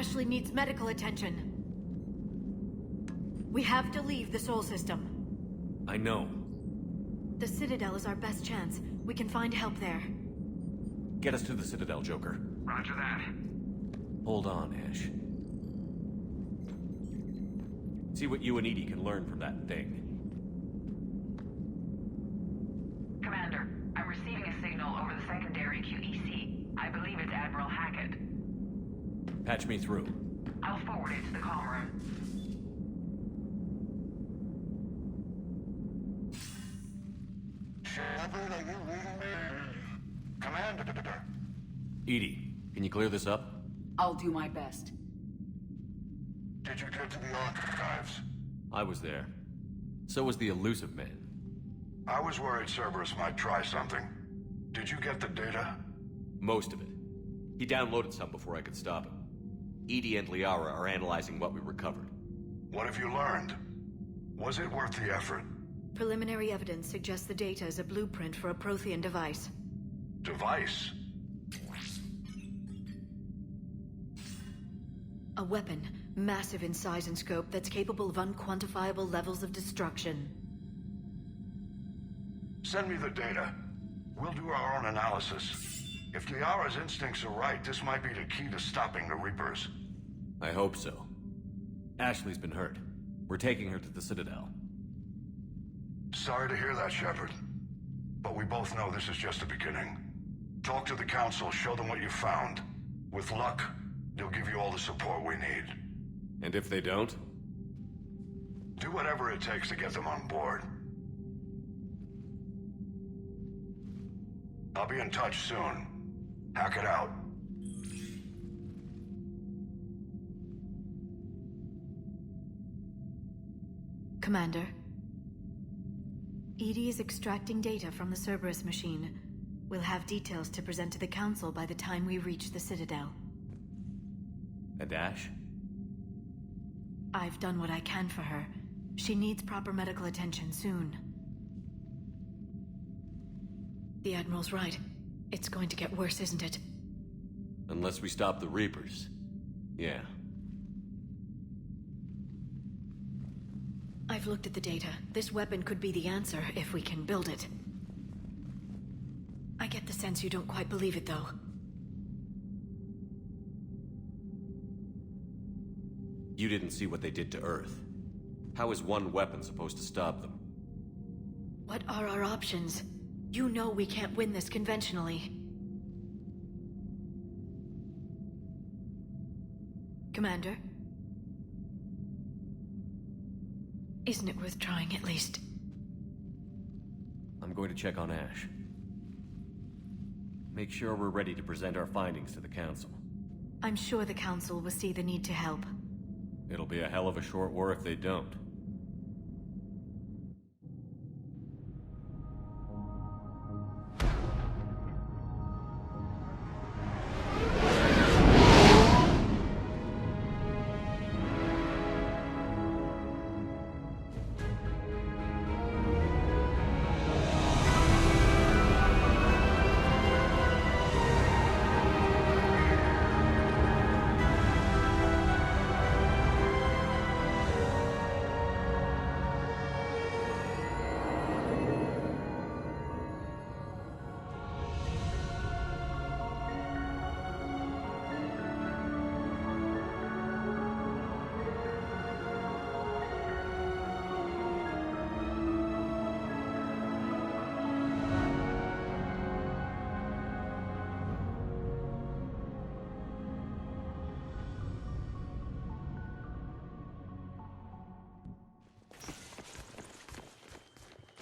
Ashley needs medical attention. We have to leave the Sol system. I know. The Citadel is our best chance. We can find help there. Get us to the Citadel, Joker. Roger that. Hold on, Ash. See what you and Edie can learn from that thing. Commander, I'm receiving a signal over the secondary QEC. I believe it's Admiral Hackett. Patch me through. I'll forward it to the comm room. Shepard, are you reading me? Commander. Edie, can you clear this up? I'll do my best. Did you get to the archives? I was there. So was the elusive man. I was worried Cerberus might try something. Did you get the data? Most of it. He downloaded some before I could stop him. Edie and Liara are analyzing what we recovered. What have you learned? Was it worth the effort? Preliminary evidence suggests the data is a blueprint for a Prothean device. Device? A weapon, massive in size and scope, that's capable of unquantifiable levels of destruction. Send me the data. We'll do our own analysis. If Liara's instincts are right, this might be the key to stopping the Reapers. I hope so. Ashley's been hurt. We're taking her to the Citadel. Sorry to hear that, Shepard. But we both know this is just the beginning. Talk to the Council, show them what you found. With luck, they'll give you all the support we need. And if they don't? Do whatever it takes to get them on board. I'll be in touch soon. Hack it out. Commander. Edie is extracting data from the Cerberus machine. We'll have details to present to the Council by the time we reach the Citadel. And Ash? I've done what I can for her. She needs proper medical attention soon. The Admiral's right. It's going to get worse, isn't it? Unless we stop the Reapers. Yeah. I've looked at the data. This weapon could be the answer if we can build it. I get the sense you don't quite believe it, though. You didn't see what they did to Earth. How is one weapon supposed to stop them? What are our options? You know we can't win this conventionally. Commander? Isn't it worth trying at least? I'm going to check on Ash. Make sure we're ready to present our findings to the Council. I'm sure the Council will see the need to help. It'll be a hell of a short war if they don't.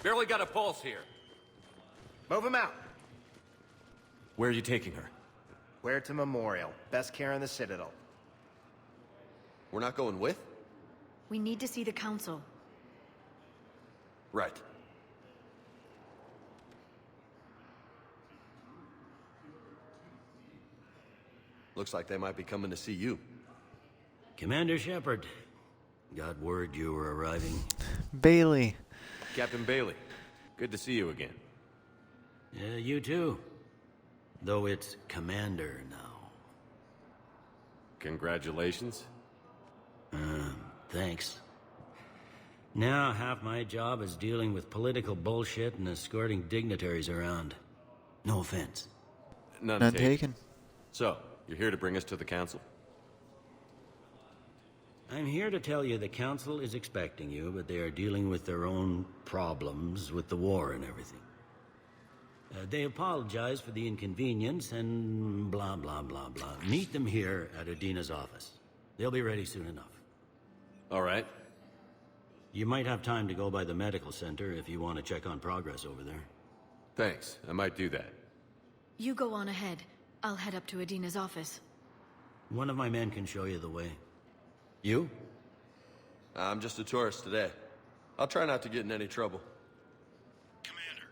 Barely got a pulse here. Move him out. Where are you taking her? Where to Memorial. Best care in the Citadel. We're not going with? We need to see the Council. Right. Looks like they might be coming to see you. Commander Shepard, got word you were arriving? Bailey. Captain Bailey, good to see you again. Yeah, you too. Though it's Commander now. Congratulations. Thanks. Now, half my job is dealing with political bullshit and escorting dignitaries around. No offense. None None taken. taken. So, you're here to bring us to the council? I'm here to tell you the council is expecting you, but they are dealing with their own problems with the war and everything. They apologize for the inconvenience and blah, blah, blah, blah. Meet them here at Adina's office. They'll be ready soon enough. All right. You might have time to go by the medical center if you want to check on progress over there. Thanks. I might do that. You go on ahead. I'll head up to Adina's office. One of my men can show you the way. You? I'm just a tourist today. I'll try not to get in any trouble. Commander,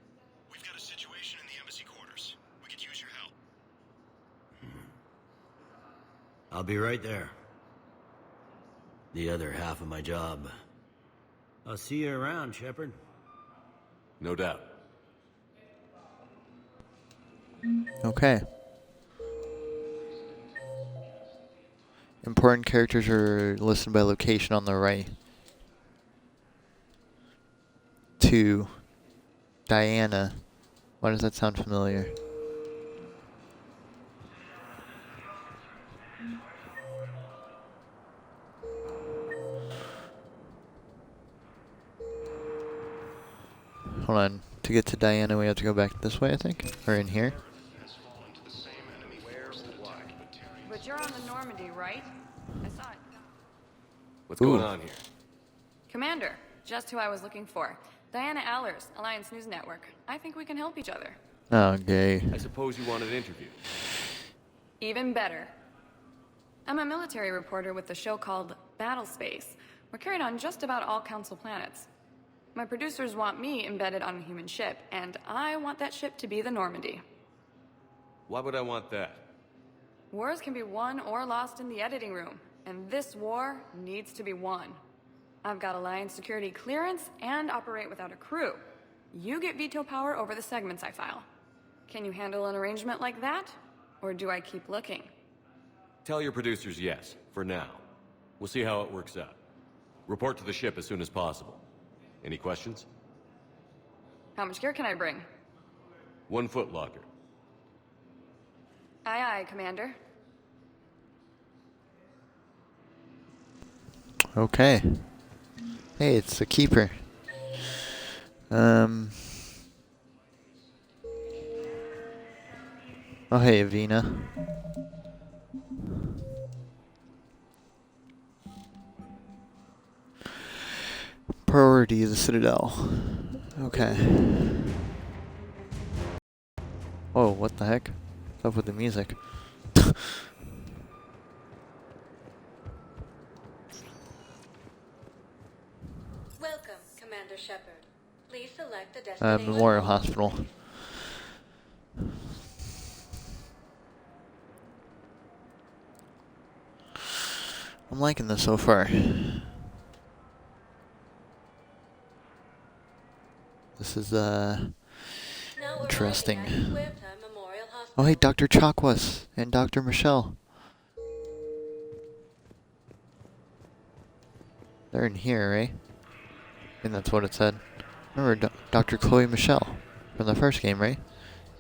we've got a situation in the embassy quarters. We could use your help. I'll be right there. The other half of my job. I'll see you around, Shepard. No doubt. Okay. Important characters are listed by location on the right. 2. Diana. Why does that sound familiar? Hold on. To get to Diana, we have to go back this way, I think? Or in here? But you're on the Normandy, right? I saw it. What's going on here? Commander, just who I was looking for. Diana Allers, Alliance News Network. I think we can help each other. Okay. I suppose you want an interview. Even better. I'm a military reporter with a show called Battle Space. We're carried on just about all Council planets. My producers want me embedded on a human ship, and I want that ship to be the Normandy. Why would I want that? Wars can be won or lost in the editing room, and this war needs to be won. I've got Alliance security clearance and operate without a crew. You get veto power over the segments I file. Can you handle an arrangement like that? Or do I keep looking? Tell your producers yes, for now. We'll see how it works out. Report to the ship as soon as possible. Any questions? How much gear can I bring? 1 foot locker. Aye, aye, Commander. Okay. Hey, it's the Keeper. Oh, hey, Avina. Priority of the Citadel. Okay. Whoa, what the heck? What's up with the music? Welcome, Commander Shepard. Please select the destination. Memorial Hospital. I'm liking this so far. This is, interesting. Oh, hey, Dr. Chakwas and Dr. Michelle. They're in here, right? And that's what it said. Remember Dr. Chloe Michelle from the first game, right?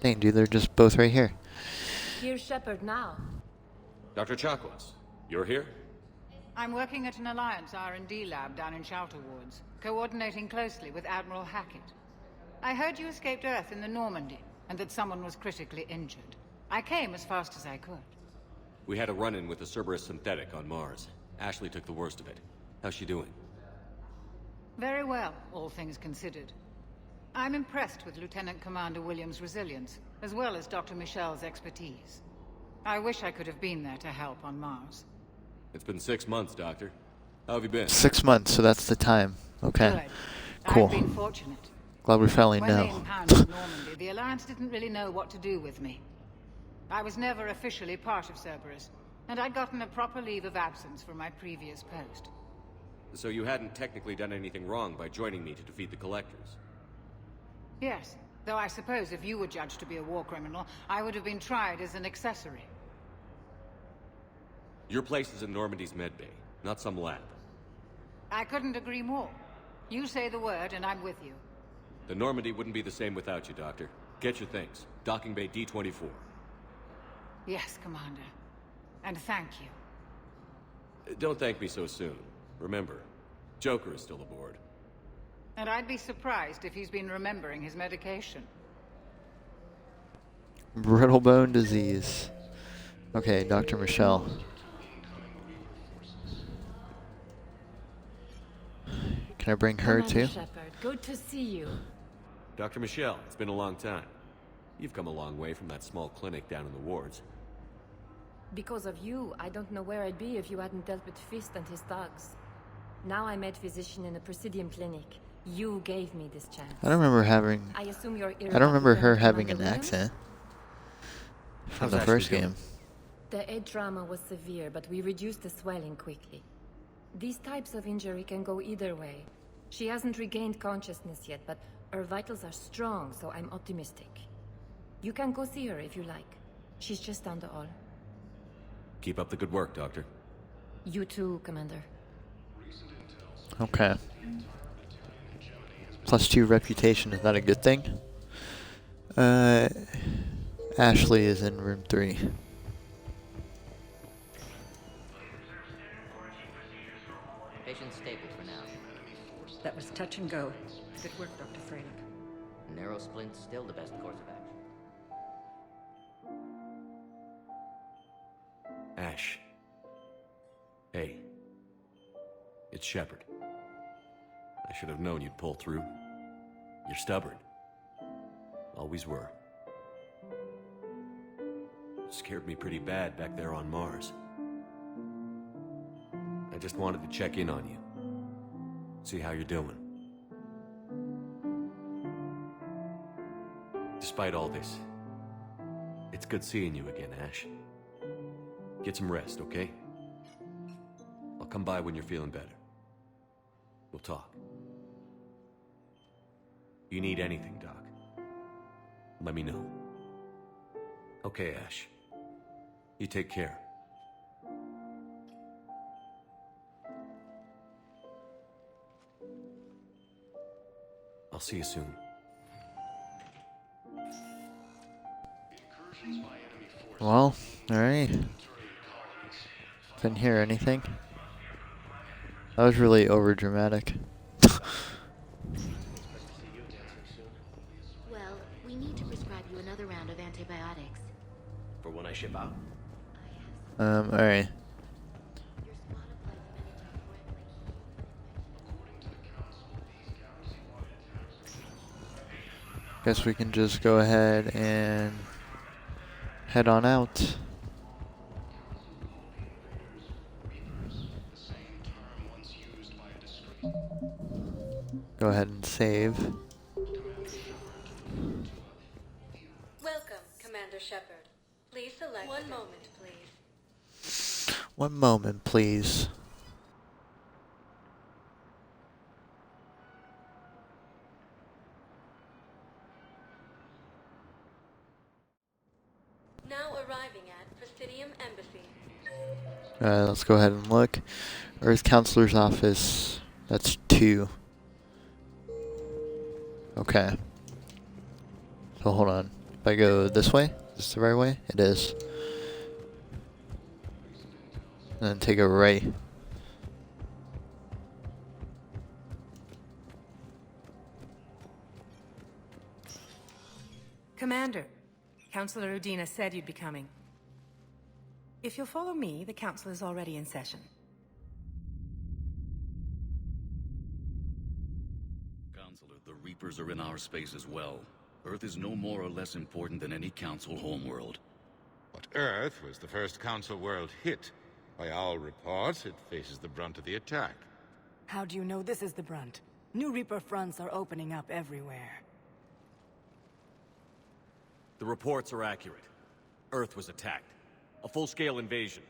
Dang, dude, they're just both right here. Here's Shepard now. Dr. Chakwas, you're here? I'm working at an Alliance R&D lab down in Shelter Woods, coordinating closely with Admiral Hackett. I heard you escaped Earth in the Normandy, and that someone was critically injured. I came as fast as I could. We had a run-in with the Cerberus synthetic on Mars. Ashley took the worst of it. How's she doing? Very well, all things considered. I'm impressed with Lieutenant Commander Williams' resilience, as well as Dr. Michelle's expertise. I wish I could have been there to help on Mars. It's been 6 months, Doctor. How have you been? 6 months, so that's the time. Okay. Good. Cool. I've been fortunate. Glad we finally When they know. impounded Normandy, the Alliance didn't really know what to do with me. I was never officially part of Cerberus, and I'd gotten a proper leave of absence from my previous post. So you hadn't technically done anything wrong by joining me to defeat the Collectors? Yes, though I suppose if you were judged to be a war criminal, I would have been tried as an accessory. Your place is in Normandy's medbay, not some lab. I couldn't agree more. You say the word, and I'm with you. The Normandy wouldn't be the same without you, Doctor. Get your things. Docking bay D-24. Yes, Commander. And thank you. Don't thank me so soon. Remember, Joker is still aboard. And I'd be surprised if he's been remembering his medication. Brittle bone disease. Okay, Dr. Michelle. Can I bring her too? Shepard, good to see you. Dr. Michelle, it's been a long time. You've come a long way from that small clinic down in the wards. Because of you, I don't know where I'd be if you hadn't dealt with Fist and his thugs. Now I'm head physician in a Presidium clinic. You gave me this chance. I don't remember having... I assume you're I don't remember her having an Williams? accent from How's the Ashley first doing? game. The head trauma was severe, but we reduced the swelling quickly. These types of injury can go either way. She hasn't regained consciousness yet, but her vitals are strong, so I'm optimistic. You can go see her if you like. She's just down the hall. Keep up the good work, Doctor. You too, Commander. Okay. +2 reputation, is that a good thing? Ashley is in room 3. Patient stable for now. That was touch and go. Good work, Dr. Freylich. Narrow splint's still the best course of action. Ash. Hey. It's Shepard. I should have known you'd pull through. You're stubborn. Always were. Scared me pretty bad back there on Mars. I just wanted to check in on you. See how you're doing. Despite all this, it's good seeing you again, Ash. Get some rest, okay? I'll come by when you're feeling better. We'll talk. You need anything, Doc, let me know. Okay, Ash. You take care. I'll see you soon. Well, alright. Couldn't hear anything. That was really over dramatic. Well, we need to prescribe you another round of antibiotics. For when I ship out? Alright. Guess we can just go ahead and head on out. Go ahead and save. Welcome, Commander Shepard. Please select one moment, please. One moment, please. Now arriving at Presidium Embassy. Let's go ahead and look. Earth Counselor's Office. That's 2. Okay. So hold on. If I go this way, is this the right way? It is. And then take a right. Commander, Councillor Udina said you'd be coming. If you'll follow me, the council is already in session. Counselor, the Reapers are in our space as well. Earth is no more or less important than any Council homeworld. But Earth was the first Council world hit. By all reports, it faces the brunt of the attack. How do you know this is the brunt? New Reaper fronts are opening up everywhere. The reports are accurate. Earth was attacked. A full-scale invasion.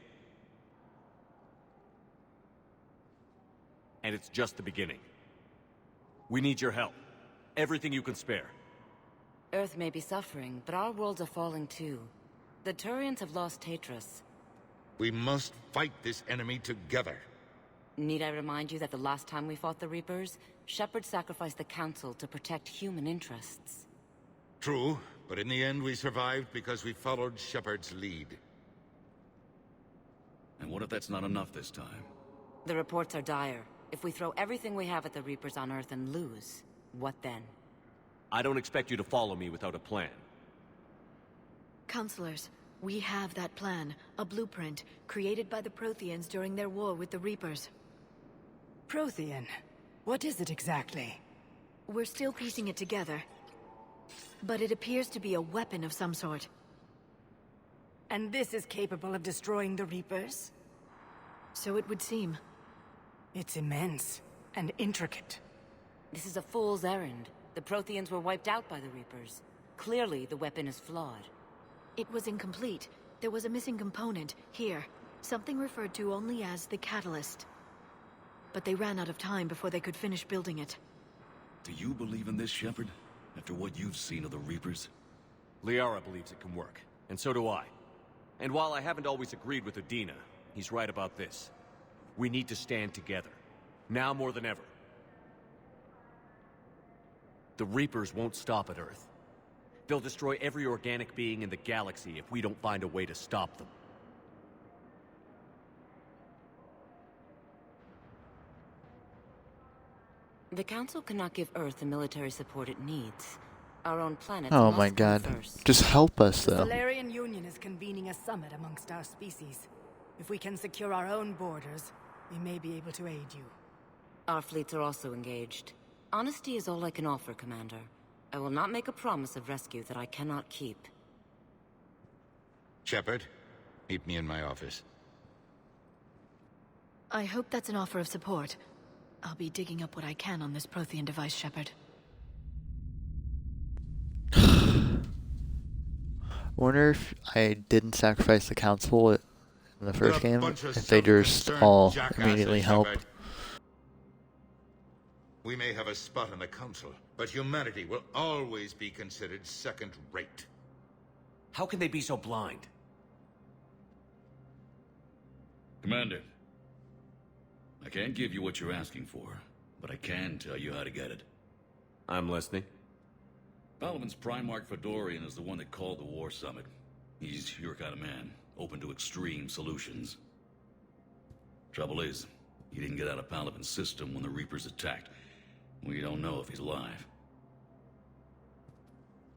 And it's just the beginning. We need your help. Everything you can spare. Earth may be suffering, but our worlds are falling too. The Turians have lost Tatris. We must fight this enemy together. Need I remind you that the last time we fought the Reapers, Shepard sacrificed the Council to protect human interests? True, but in the end we survived because we followed Shepard's lead. And what if that's not enough this time? The reports are dire. If we throw everything we have at the Reapers on Earth and lose, what then? I don't expect you to follow me without a plan. Counselors, we have that plan, a blueprint, created by the Protheans during their war with the Reapers. Prothean? What is it exactly? We're still piecing it together. But it appears to be a weapon of some sort. And this is capable of destroying the Reapers? So it would seem. It's immense and intricate. This is a fool's errand. The Protheans were wiped out by the Reapers. Clearly, the weapon is flawed. It was incomplete. There was a missing component, here. Something referred to only as the catalyst. But they ran out of time before they could finish building it. Do you believe in this, Shepard? After what you've seen of the Reapers? Liara believes it can work, and so do I. And while I haven't always agreed with Udina, he's right about this. We need to stand together. Now more than ever. The Reapers won't stop at Earth. They'll destroy every organic being in the galaxy if we don't find a way to stop them. The Council cannot give Earth the military support it needs. Our own planet Oh must my come god. first. Just help us, The though. Solarian Union is convening a summit amongst our species. If we can secure our own borders, we may be able to aid you. Our fleets are also engaged. Honesty is all I can offer, Commander. I will not make a promise of rescue that I cannot keep. Shepard, meet me in my office. I hope that's an offer of support. I'll be digging up what I can on this Prothean device, Shepard. Wonder if I didn't sacrifice the Council in the first You're a game, bunch of if they just self-concerned all jackasses, immediately help. Shepard. We may have a spot in the Council, but humanity will always be considered second-rate. How can they be so blind? Commander, I can't give you what you're asking for, but I can tell you how to get it. I'm listening. Palaven's Primarch Fedorian is the one that called the War Summit. He's your kind of man, open to extreme solutions. Trouble is, he didn't get out of Palaven's system when the Reapers attacked. We don't know if he's alive.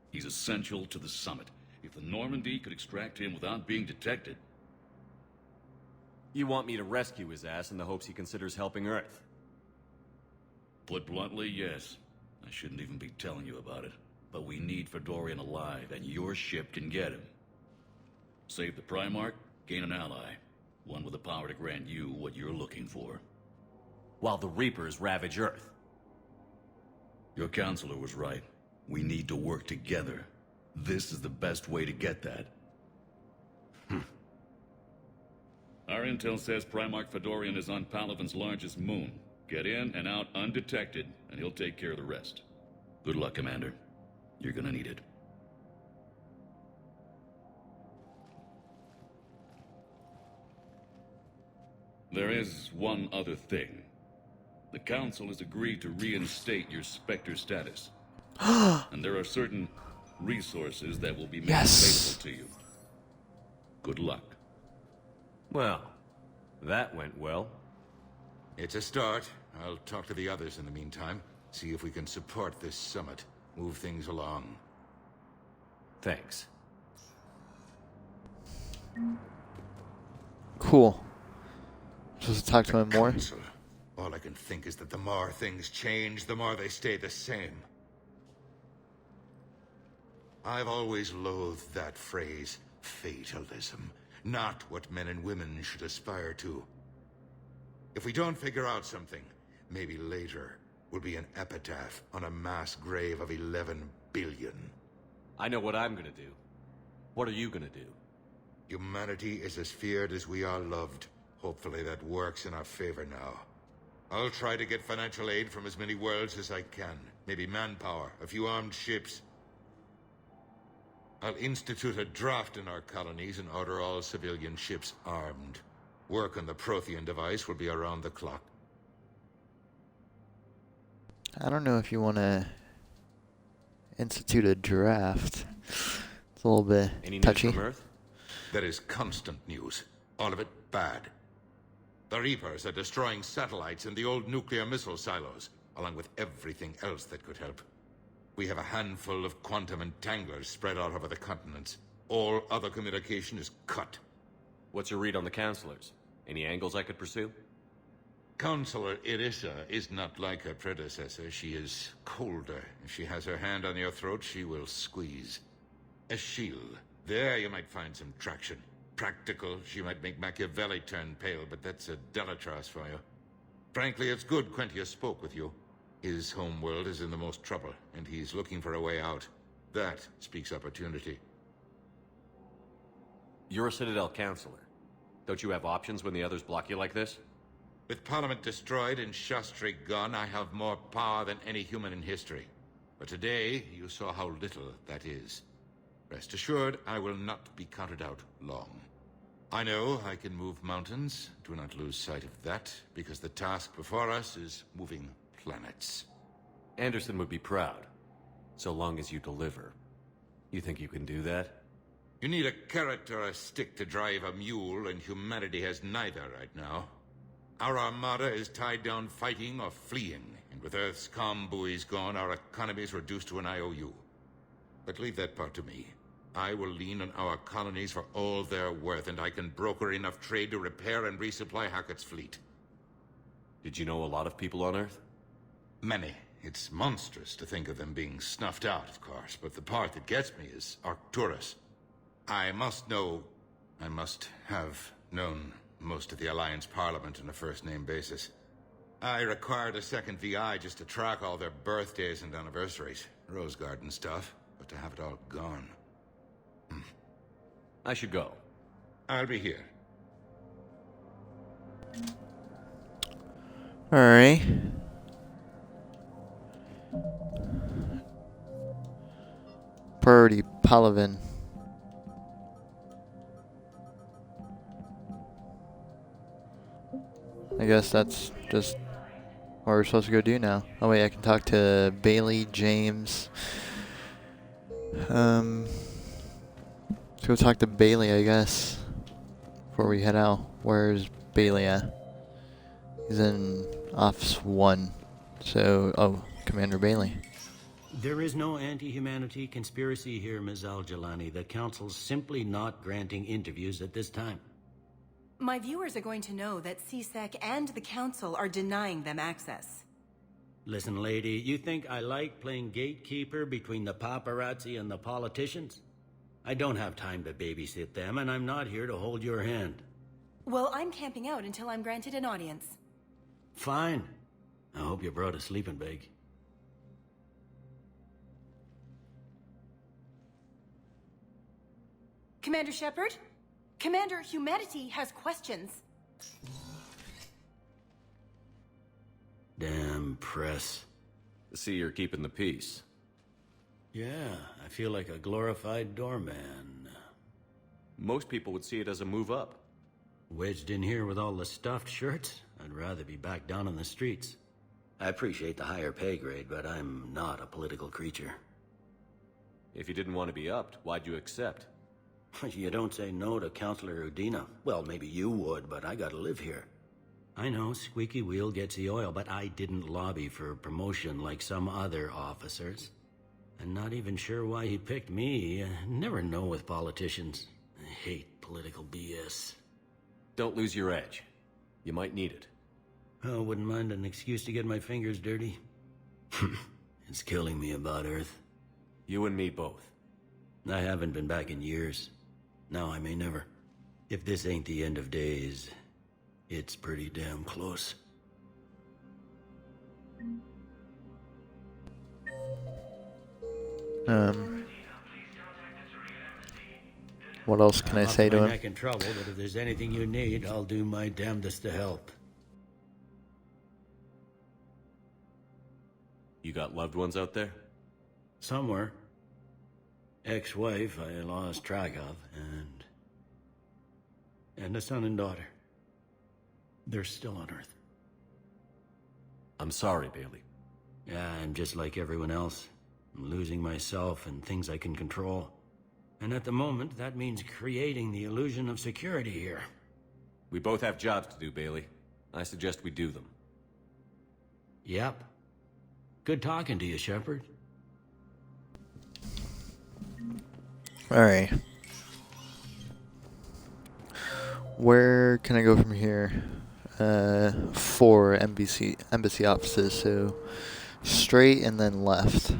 He's essential to the summit. If the Normandy could extract him without being detected... You want me to rescue his ass in the hopes he considers helping Earth? Put bluntly, yes. I shouldn't even be telling you about it. But we need Fedorian alive, and your ship can get him. Save the Primarch, gain an ally. One with the power to grant you what you're looking for. While the Reapers ravage Earth. Your counselor was right. We need to work together. This is the best way to get that. Our intel says Primarch Fedorian is on Palaven's largest moon. Get in and out undetected, and he'll take care of the rest. Good luck, Commander. You're gonna need it. There is one other thing. The Council has agreed to reinstate your Spectre status. And there are certain resources that will be made available to you. Good luck. Well, that went well. It's a start. I'll talk to the others in the meantime. See if we can support this summit. Move things along. Thanks. Cool. Just talk to him more. Council. All I can think is that the more things change, the more they stay the same. I've always loathed that phrase, fatalism. Not what men and women should aspire to. If we don't figure out something, maybe later will be an epitaph on a mass grave of 11 billion. I know what I'm gonna do. What are you gonna do? Humanity is as feared as we are loved. Hopefully that works in our favor now. I'll try to get financial aid from as many worlds as I can. Maybe manpower, a few armed ships. I'll institute a draft in our colonies and order all civilian ships armed. Work on the Prothean device will be around the clock. I don't know if you want to institute a draft. It's a little bit Any touchy. news from Earth? There is constant news. All of it bad. The Reapers are destroying satellites and the old nuclear missile silos, along with everything else that could help. We have a handful of quantum entanglers spread out over the continents. All other communication is cut. What's your read on the counselors? Any angles I could pursue? Counselor Irissa is not like her predecessor. She is colder. If she has her hand on your throat, she will squeeze. Eschil. There you might find some traction. Practical, she might make Machiavelli turn pale, but that's a Delatras for you. Frankly, it's good Quentius spoke with you. His homeworld is in the most trouble, and he's looking for a way out. That speaks opportunity. You're a Citadel counselor. Don't you have options when the others block you like this? With Parliament destroyed and Shastri gone, I have more power than any human in history. But today, you saw how little that is. Rest assured, I will not be counted out long. I know I can move mountains. Do not lose sight of that, because the task before us is moving planets. Anderson would be proud, so long as you deliver. You think you can do that? You need a carrot or a stick to drive a mule, and humanity has neither right now. Our armada is tied down fighting or fleeing, and with Earth's comm buoys gone, our economy is reduced to an IOU. But leave that part to me. I will lean on our colonies for all they're worth, and I can broker enough trade to repair and resupply Hackett's fleet. Did you know a lot of people on Earth? Many. It's monstrous to think of them being snuffed out, of course, but the part that gets me is Arcturus. I must have known most of the Alliance Parliament on a first-name basis. I required a second VI just to track all their birthdays and anniversaries. Rose Garden stuff, but to have it all gone. I should go. I'll be here. Alright. Priority Palaven. I guess that's just what we're supposed to go do now. Oh wait, I can talk to Bailey, James. Let's go talk to Bailey, I guess, before we head out. Where's Bailey at? He's in Office 1. So, oh, Commander Bailey. There is no anti-humanity conspiracy here, Ms. Al-Jalani. The Council's simply not granting interviews at this time. My viewers are going to know that CSEC and the Council are denying them access. Listen, lady, you think I like playing gatekeeper between the paparazzi and the politicians? I don't have time to babysit them, and I'm not here to hold your hand. Well, I'm camping out until I'm granted an audience. Fine. I hope you brought a sleeping bag. Commander Shepard? Commander, humanity has questions. Damn press. See, you're keeping the peace. Yeah, I feel like a glorified doorman. Most people would see it as a move up. Wedged in here with all the stuffed shirts? I'd rather be back down on the streets. I appreciate the higher pay grade, but I'm not a political creature. If you didn't want to be upped, why'd you accept? You don't say no to Counselor Udina. Well, maybe you would, but I gotta live here. I know, squeaky wheel gets the oil, but I didn't lobby for promotion like some other officers. I'm not even sure why he picked me. Never know with politicians. I hate political BS. Don't lose your edge. You might need it. Oh, wouldn't mind an excuse to get my fingers dirty. It's killing me about Earth. You and me both. I haven't been back in years. Now I may never. If this ain't the end of days, it's pretty damn close. What else can I say to him? I'm in trouble, but if there's anything you need, I'll do my damnedest to help. You got loved ones out there? Somewhere. ex-wife I lost track of, and a son and daughter. They're still on Earth. I'm sorry, Bailey. Yeah, I'm just like everyone else. I'm losing myself and things I can control. And at the moment, that means creating the illusion of security here. We both have jobs to do, Bailey. I suggest we do them. Yep. Good talking to you, Shepard. Alright. Where can I go from here? 4 embassy offices, so straight and then left.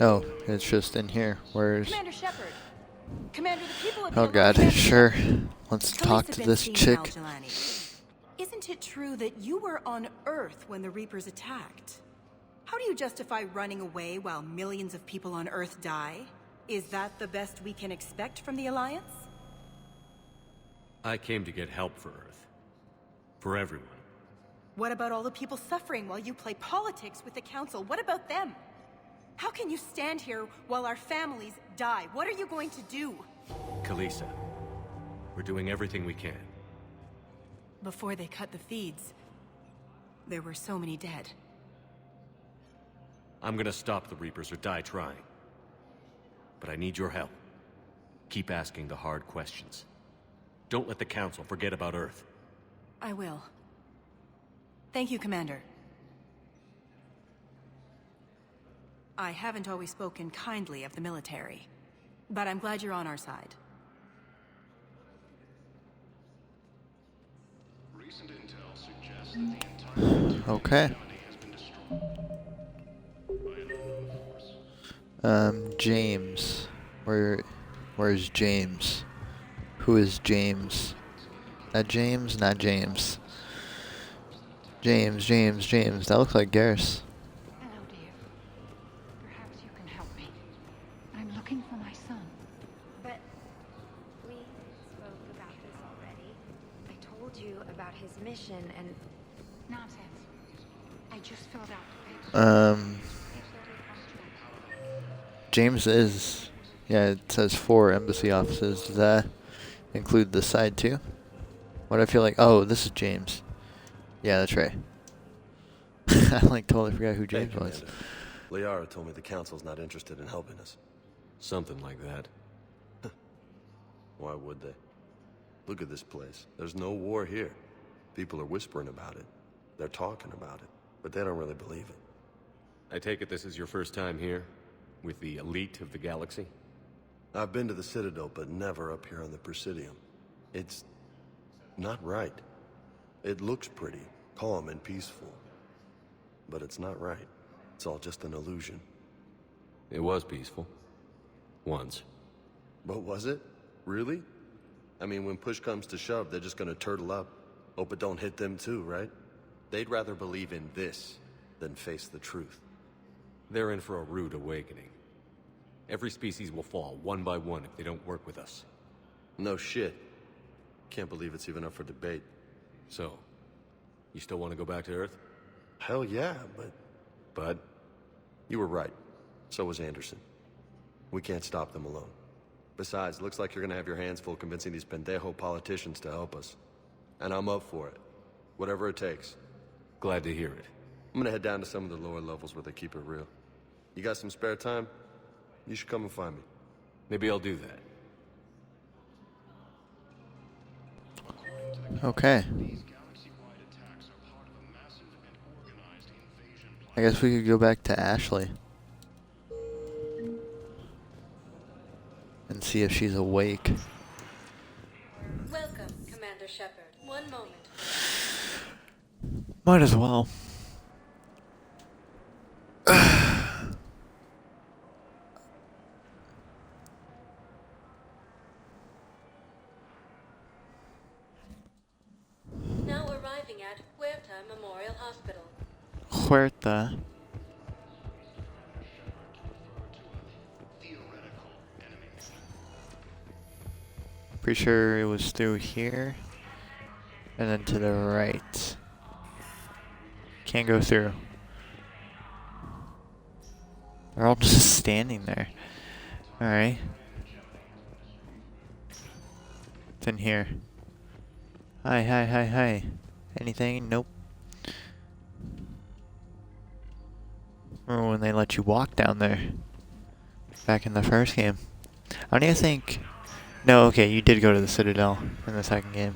Oh, it's just in here. Where's... Commander Shepard. Commander, the people of Oh god, sure. Let's talk to this chick. Isn't it true that you were on Earth when the Reapers attacked? How do you justify running away while millions of people on Earth die? Is that the best we can expect from the Alliance? I came to get help for Earth. For everyone. What about all the people suffering while you play politics with the Council? What about them? How can you stand here while our families die? What are you going to do? Kalisa, we're doing everything we can. Before they cut the feeds, there were so many dead. I'm gonna stop the Reapers or die trying. But I need your help. Keep asking the hard questions. Don't let the Council forget about Earth. I will. Thank you, Commander. I haven't always spoken kindly of the military, but I'm glad you're on our side. Recent intel suggests that the entire Okay. has been destroyed by an unknown force. James. Where's James? Who is James? Not James, not James. James. That looks like Garrus. Hello, dear. Perhaps you can help me. I'm looking for my son. But we spoke about this already. I told you about his mission and... Nonsense. I just filled out the paper. James is... Yeah, it says 4 embassy offices. Does that include the side too? What I feel like... Oh, this is James. Yeah, that's right. I totally forgot who James was. Liara told me the Council's not interested in helping us. Something like that. Why would they? Look at this place. There's no war here. People are whispering about it. They're talking about it, but they don't really believe it. I take it this is your first time here? With the elite of the galaxy? I've been to the Citadel, but never up here on the Presidium. It's not right. It looks pretty, calm and peaceful. But it's not right. It's all just an illusion. It was peaceful. Once. But was it? Really? I mean, when push comes to shove, they're just gonna turtle up. Hope it don't hit them too, right? They'd rather believe in this than face the truth. They're in for a rude awakening. Every species will fall, one by one, if they don't work with us. No shit. Can't believe it's even up for debate. So, you still want to go back to Earth? Hell yeah, but... Bud? You were right. So was Anderson. We can't stop them alone. Besides, looks like you're gonna have your hands full convincing these pendejo politicians to help us. And I'm up for it. Whatever it takes. Glad to hear it. I'm gonna head down to some of the lower levels where they keep it real. You got some spare time? You should come and find me. Maybe I'll do that. Okay. I guess we could go back to Ashley. And see if she's awake. Welcome, Commander Shepard. One moment. Might as well. Now arriving at Huerta Memorial Hospital. Huerta. Pretty sure it was through here. And then to the right. Can't go through. They're all just standing there. Alright. What's in here? Hi. Anything? Nope. Remember when they let you walk down there? Back in the first game. I don't even think... No, okay, you did go to the Citadel in the second game.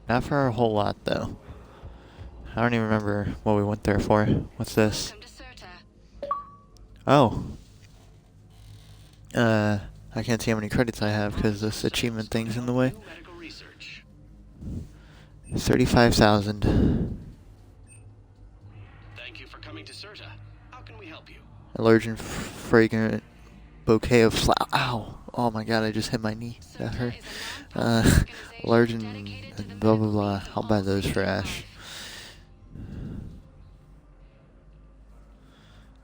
Not for a whole lot, though. I don't even remember what we went there for. What's this? Oh. I can't see how many credits I have because this achievement thing's in the way. 35,000. Thank you for coming to CERTA. How can we help you? Allergen fragrant bouquet of flower. Ow! Oh my god, I just hit my knee. That hurt. Allergen and blah blah blah. I'll buy those for Ash.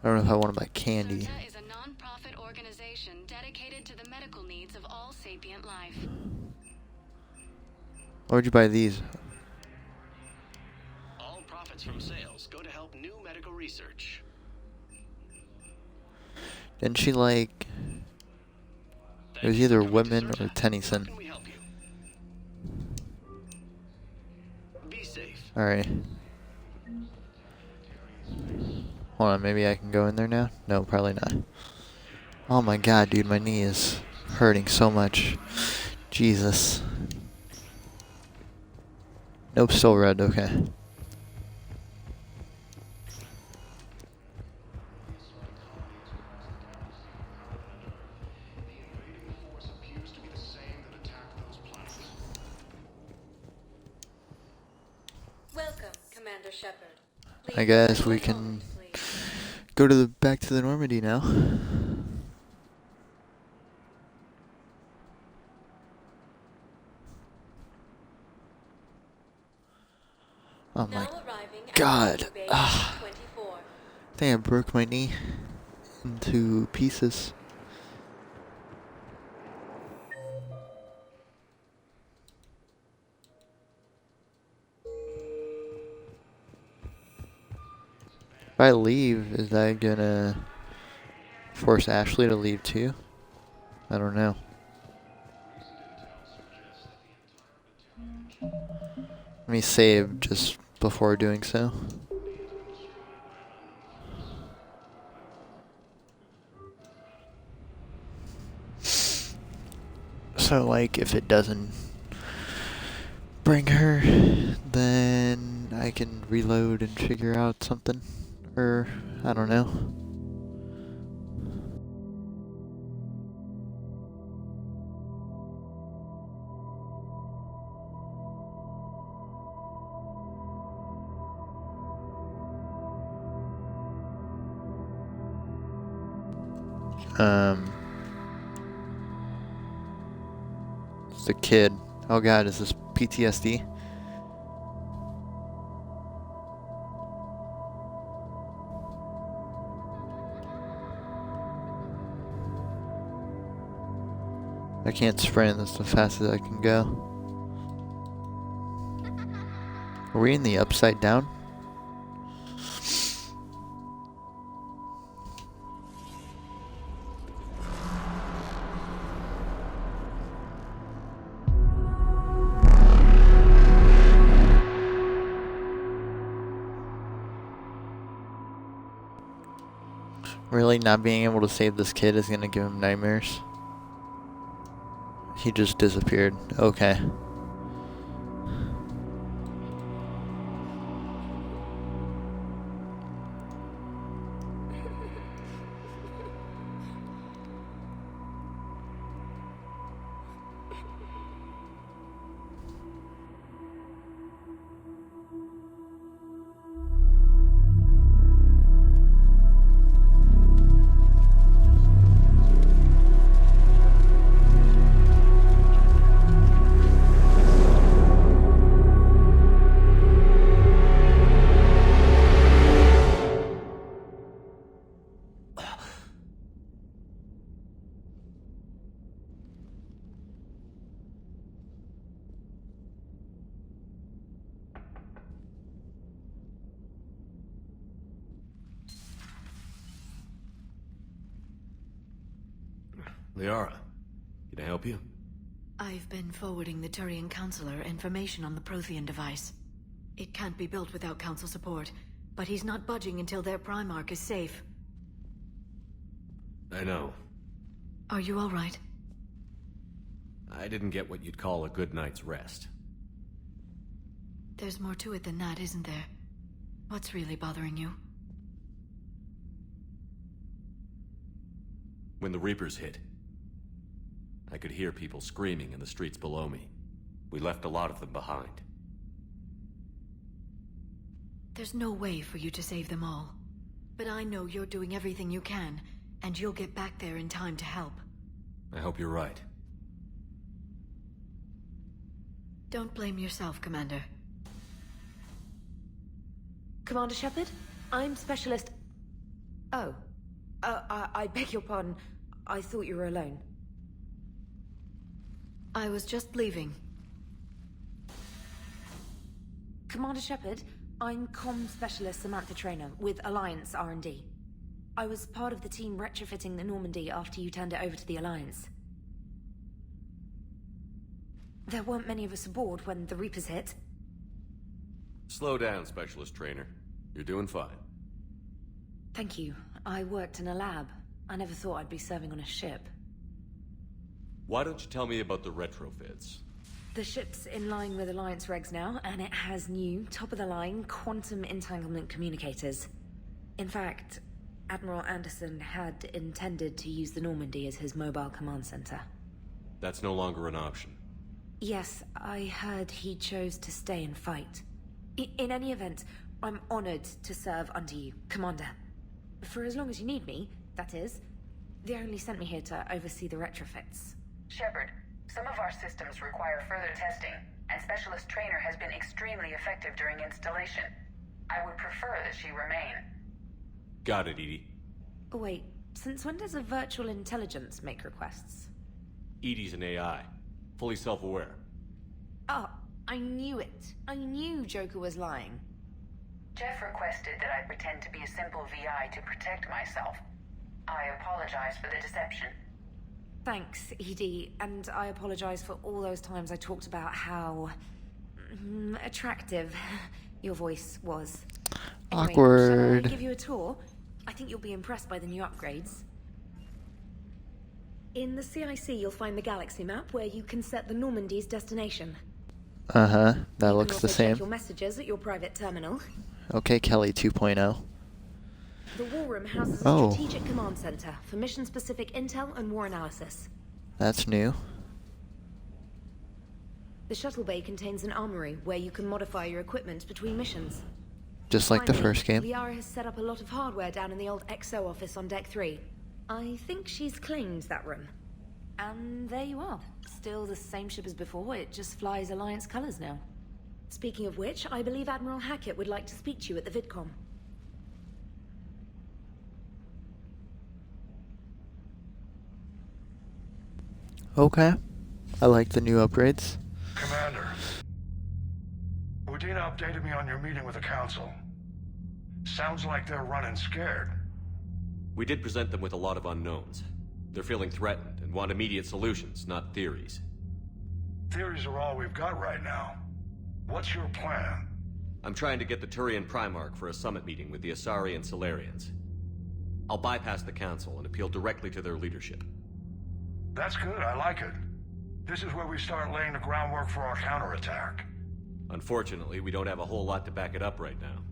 I don't know if I want to buy candy. CERTA is a non-profit organization dedicated to the medical needs of all sapient life. Why would you buy these? All profits from sales go to help new medical research. Didn't she like... It was either Women or Tennyson. Alright. Hold on, maybe I can go in there now? No, probably not. Oh my god, dude, my knee is hurting so much. Jesus. Nope, still red, okay. Welcome, Commander Shepard. I guess we can go to the back to the Normandy now. Oh my god. I think I broke my knee into pieces. If I leave, is that gonna force Ashley to leave too? I don't know. Let me save just before doing so. So like if it doesn't bring her, then I can reload and figure out something. Or, I don't know. It's the kid. Oh god, is this PTSD? I can't sprint, that's the fastest I can go. Are we in the upside down? Really, not being able to save this kid is gonna give him nightmares? He just disappeared. Okay. Liara, can I help you? I've been forwarding the Turian Counselor information on the Prothean device. It can't be built without Council support, but he's not budging until their Primarch is safe. I know. Are you all right? I didn't get what you'd call a good night's rest. There's more to it than that, isn't there? What's really bothering you? When the Reapers hit, I could hear people screaming in the streets below me. We left a lot of them behind. There's no way for you to save them all. But I know you're doing everything you can, and you'll get back there in time to help. I hope you're right. Don't blame yourself, Commander. Commander Shepard? I'm Specialist... Oh. I beg your pardon. I thought you were alone. I was just leaving. Commander Shepard, I'm Comm Specialist Samantha Traynor with Alliance R&D. I was part of the team retrofitting the Normandy after you turned it over to the Alliance. There weren't many of us aboard when the Reapers hit. Slow down, Specialist Trainer. You're doing fine. Thank you. I worked in a lab. I never thought I'd be serving on a ship. Why don't you tell me about the retrofits? The ship's in line with Alliance regs now, and it has new, top-of-the-line, quantum entanglement communicators. In fact, Admiral Anderson had intended to use the Normandy as his mobile command center. That's no longer an option. Yes, I heard he chose to stay and fight. In any event, I'm honored to serve under you, Commander. For as long as you need me, that is. They only sent me here to oversee the retrofits. Shepard, some of our systems require further testing, and Specialist Trainer has been extremely effective during installation. I would prefer that she remain. Got it, EDI. Oh, wait, since when does a virtual intelligence make requests? EDI's an AI. Fully self-aware. Oh, I knew it. I knew Joker was lying. Jeff requested that I pretend to be a simple VI to protect myself. I apologize for the deception. Thanks, ED, and I apologize for all those times I talked about how... attractive your voice was. Anyway, Awkward. shall I give you a tour? I think you'll be impressed by the new upgrades. In the CIC, you'll find the galaxy map where you can set the Normandy's destination. Uh-huh. That You looks can the also check same. your messages at your private terminal. Okay, Kelly 2.0. The War Room houses Oh. a strategic command center for mission-specific intel and war analysis. That's new. The shuttle bay contains an armory where you can modify your equipment between missions. Just like the Finally, first game. Liara has set up a lot of hardware down in the old XO office on Deck 3. I think she's claimed that room. And there you are. Still the same ship as before, it just flies Alliance colors now. Speaking of which, I believe Admiral Hackett would like to speak to you at the VidCom. Okay. I like the new upgrades. Commander, Udina updated me on your meeting with the Council. Sounds like they're running scared. We did present them with a lot of unknowns. They're feeling threatened and want immediate solutions, not theories. Theories are all we've got right now. What's your plan? I'm trying to get the Turian Primarch for a summit meeting with the Asari and Solarians. I'll bypass the Council and appeal directly to their leadership. That's good, I like it. This is where we start laying the groundwork for our counterattack. Unfortunately, we don't have a whole lot to back it up right now.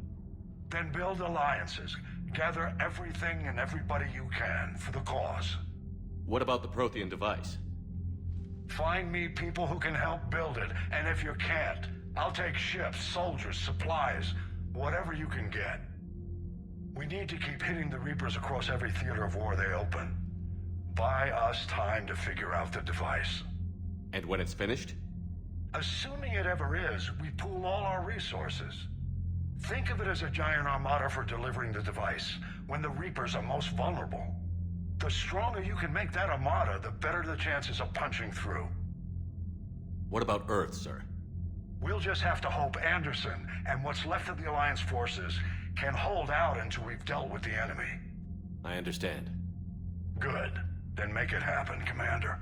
Then build alliances. Gather everything and everybody you can for the cause. What about the Prothean device? Find me people who can help build it, and if you can't, I'll take ships, soldiers, supplies, whatever you can get. We need to keep hitting the Reapers across every theater of war they open. Buy us time to figure out the device. And when it's finished? Assuming it ever is, we pool all our resources. Think of it as a giant armada for delivering the device, when the Reapers are most vulnerable. The stronger you can make that armada, the better the chances of punching through. What about Earth, sir? We'll just have to hope Anderson and what's left of the Alliance forces can hold out until we've dealt with the enemy. I understand. Good. Then make it happen, Commander.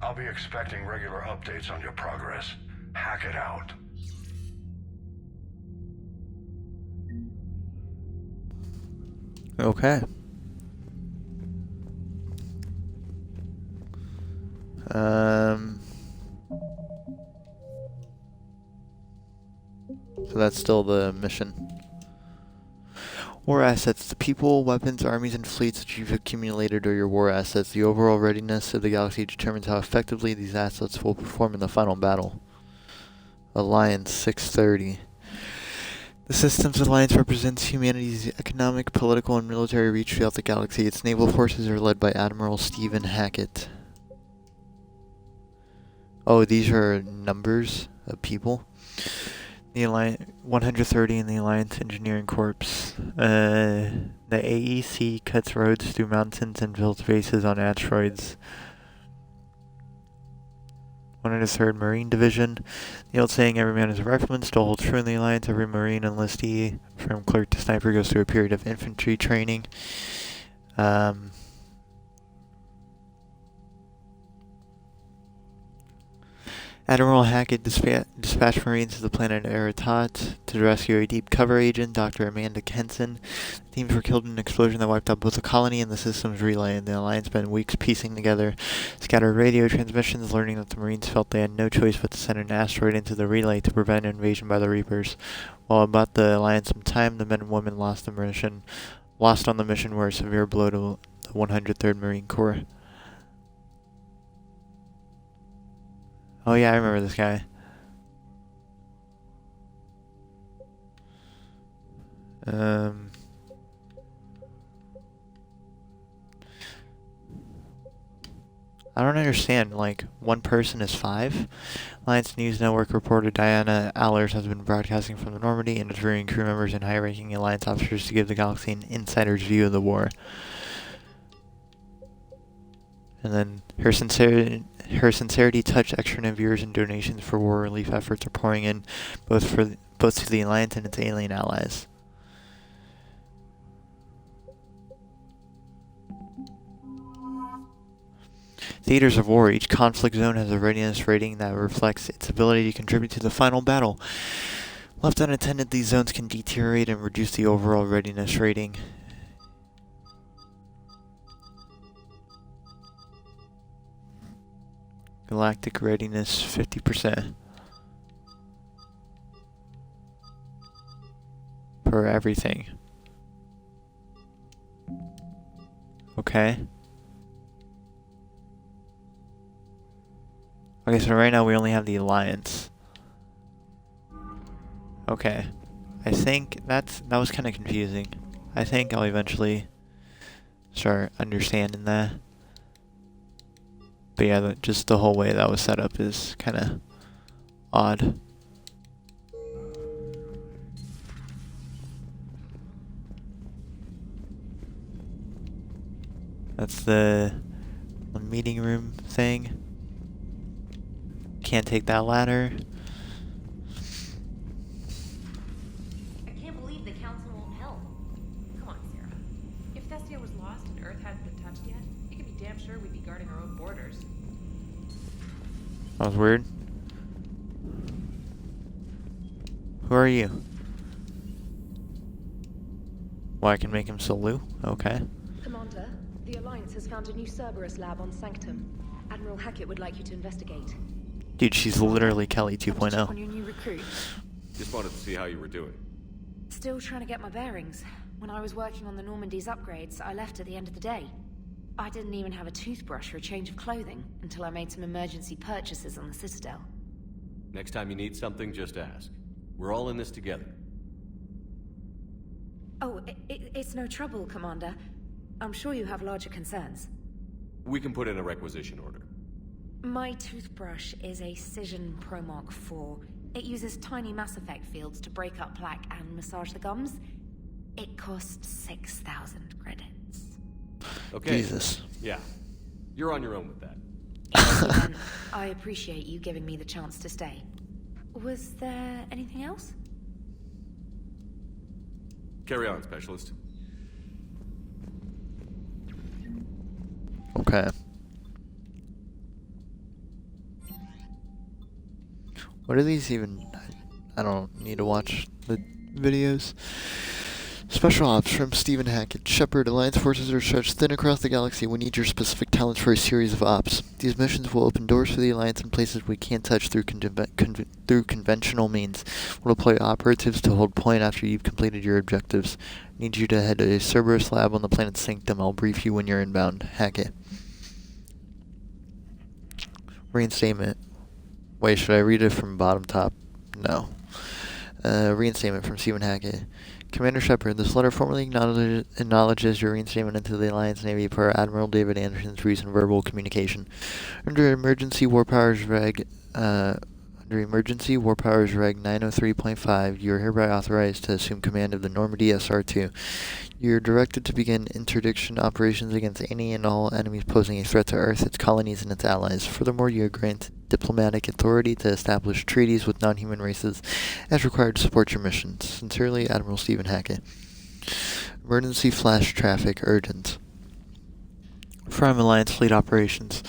I'll be expecting regular updates on your progress. Hack it out. Okay. So that's still the mission. War assets. The people, weapons, armies, and fleets that you've accumulated are your war assets. The overall readiness of the galaxy determines how effectively these assets will perform in the final battle. Alliance 630. The Systems Alliance represents humanity's economic, political, and military reach throughout the galaxy. Its naval forces are led by Admiral Stephen Hackett. Oh, these are numbers of people. The Alliance 130 in the Alliance Engineering Corps. The AEC cuts roads through mountains and builds bases on asteroids. 103rd Marine Division. The old saying, every man is a rifleman, still holds true in the Alliance. Every Marine enlistee, from clerk to sniper, goes through a period of infantry training. Admiral Hackett dispatched Marines to the planet Eritat to rescue a deep cover agent, Dr. Amanda Kenson. The teams were killed in an explosion that wiped out both the colony and the system's relay, and the Alliance spent weeks piecing together scattered radio transmissions, learning that the Marines felt they had no choice but to send an asteroid into the relay to prevent an invasion by the Reapers. While it bought the Alliance some time, the men and women lost on the mission were a severe blow to the 103rd Marine Corps. Oh yeah, I remember this guy. I don't understand, like, one person is 5? Alliance News Network reporter Diana Allers has been broadcasting from the Normandy, interviewing crew members and high-ranking Alliance officers to give the galaxy an insider's view of the war. And then her sincerity touched extra viewers, and donations for war relief efforts are pouring in, both to the Alliance and its alien allies. Theaters of war. Each conflict zone has a readiness rating that reflects its ability to contribute to the final battle. Left unattended, these zones can deteriorate and reduce the overall readiness rating. Galactic readiness 50%. For everything. Okay. Okay, so right now we only have the Alliance. Okay. I think that was kind of confusing. I think I'll eventually start understanding that. But yeah, just the whole way that was set up is kind of odd. That's the meeting room thing. Can't take that ladder. I can't believe the council won't help. Come on, Sarah. If Thessia was lost and Earth hadn't been touched yet, you can be damn sure we'd be guarding our own borders. That was weird. Who are you? Well, I can make him Solu? Okay. Commander, the Alliance has found a new Cerberus lab on Sanctum. Admiral Hackett would like you to investigate. Dude, she's literally Kelly 2.0. On your new recruit. Just wanted to see how you were doing. Still trying to get my bearings. When I was working on the Normandy's upgrades, I left at the end of the day. I didn't even have a toothbrush or a change of clothing until I made some emergency purchases on the Citadel. Next time you need something, just ask. We're all in this together. Oh, it's no trouble, Commander. I'm sure you have larger concerns. We can put in a requisition order. My toothbrush is a Cision Pro Mark IV. It uses tiny Mass Effect fields to break up plaque and massage the gums. It costs 6,000 credits. Okay. Jesus. Yeah. You're on your own with that. Then, I appreciate you giving me the chance to stay. Was there anything else? Carry on, Specialist. Okay. What are these even? I don't need to watch the videos. Special Ops from Stephen Hackett. Shepard, Alliance forces are stretched thin across the galaxy. We need your specific talents for a series of ops. These missions will open doors for the Alliance in places we can't touch through conventional means. We'll deploy operatives to hold point after you've completed your objectives. Need you to head to a Cerberus lab on the planet Sanctum. I'll brief you when you're inbound. Hackett. Reinstatement. Wait, should I read it from bottom top? No. Reinstatement from Stephen Hackett. Commander Shepard, this letter formally acknowledges your reinstatement into the Alliance Navy per Admiral David Anderson's recent verbal communication. Under Emergency War Powers Reg 903.5, you are hereby authorized to assume command of the Normandy SR-2. You are directed to begin interdiction operations against any and all enemies posing a threat to Earth, its colonies, and its allies. Furthermore, you are granted diplomatic authority to establish treaties with non-human races as required to support your mission. Sincerely, Admiral Stephen Hackett. Emergency flash traffic urgent. Prime Alliance Fleet Operations.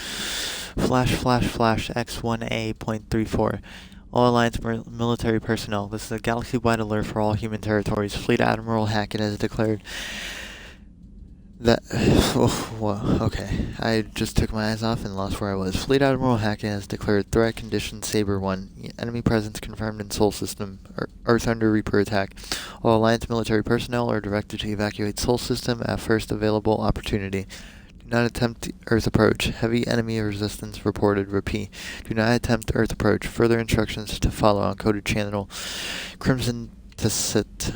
Flash X1A.34. All Alliance military personnel. This is a galaxy-wide alert for all human territories. Fleet Admiral Hackett has declared that... okay. I just took my eyes off and lost where I was. Fleet Admiral Hackett has declared threat condition Saber 1. Enemy presence confirmed in Sol System. Earth under Reaper attack. All Alliance military personnel are directed to evacuate Sol System at first available opportunity. Do not attempt Earth approach. Heavy enemy resistance reported. Repeat. Do not attempt Earth approach. Further instructions to follow on coded channel. Crimson to sit.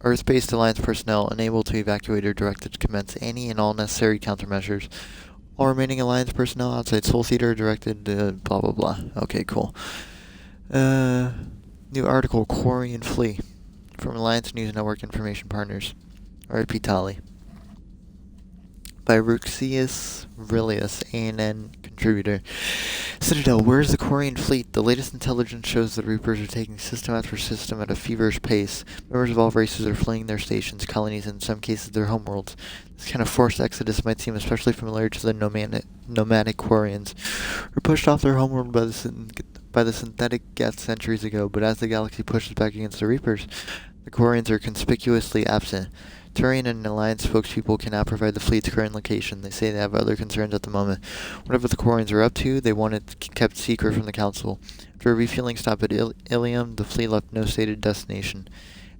Earth-based Alliance personnel unable to evacuate are directed to commence any and all necessary countermeasures. All remaining Alliance personnel outside Sol Theater are directed to blah blah blah. Okay, cool. New article, Quarry and Flee. From Alliance News Network Information Partners. R.I.P. Tali. By Ruxius Vrillius, ANN contributor. Citadel, where's the Quarian fleet? The latest intelligence shows the Reapers are taking system after system at a feverish pace. Members of all races are fleeing their stations, colonies, and in some cases their homeworlds. This kind of forced exodus might seem especially familiar to the nomadic Quarians, who pushed off their homeworld by the synthetic Geth centuries ago, but as the galaxy pushes back against the Reapers, the Quarians are conspicuously absent. Turian and Alliance spokespeople cannot provide the fleet's current location. They say they have other concerns at the moment. Whatever the Quarians are up to, they want it kept secret from the Council. After a refueling stop at Ilium, the fleet left no stated destination.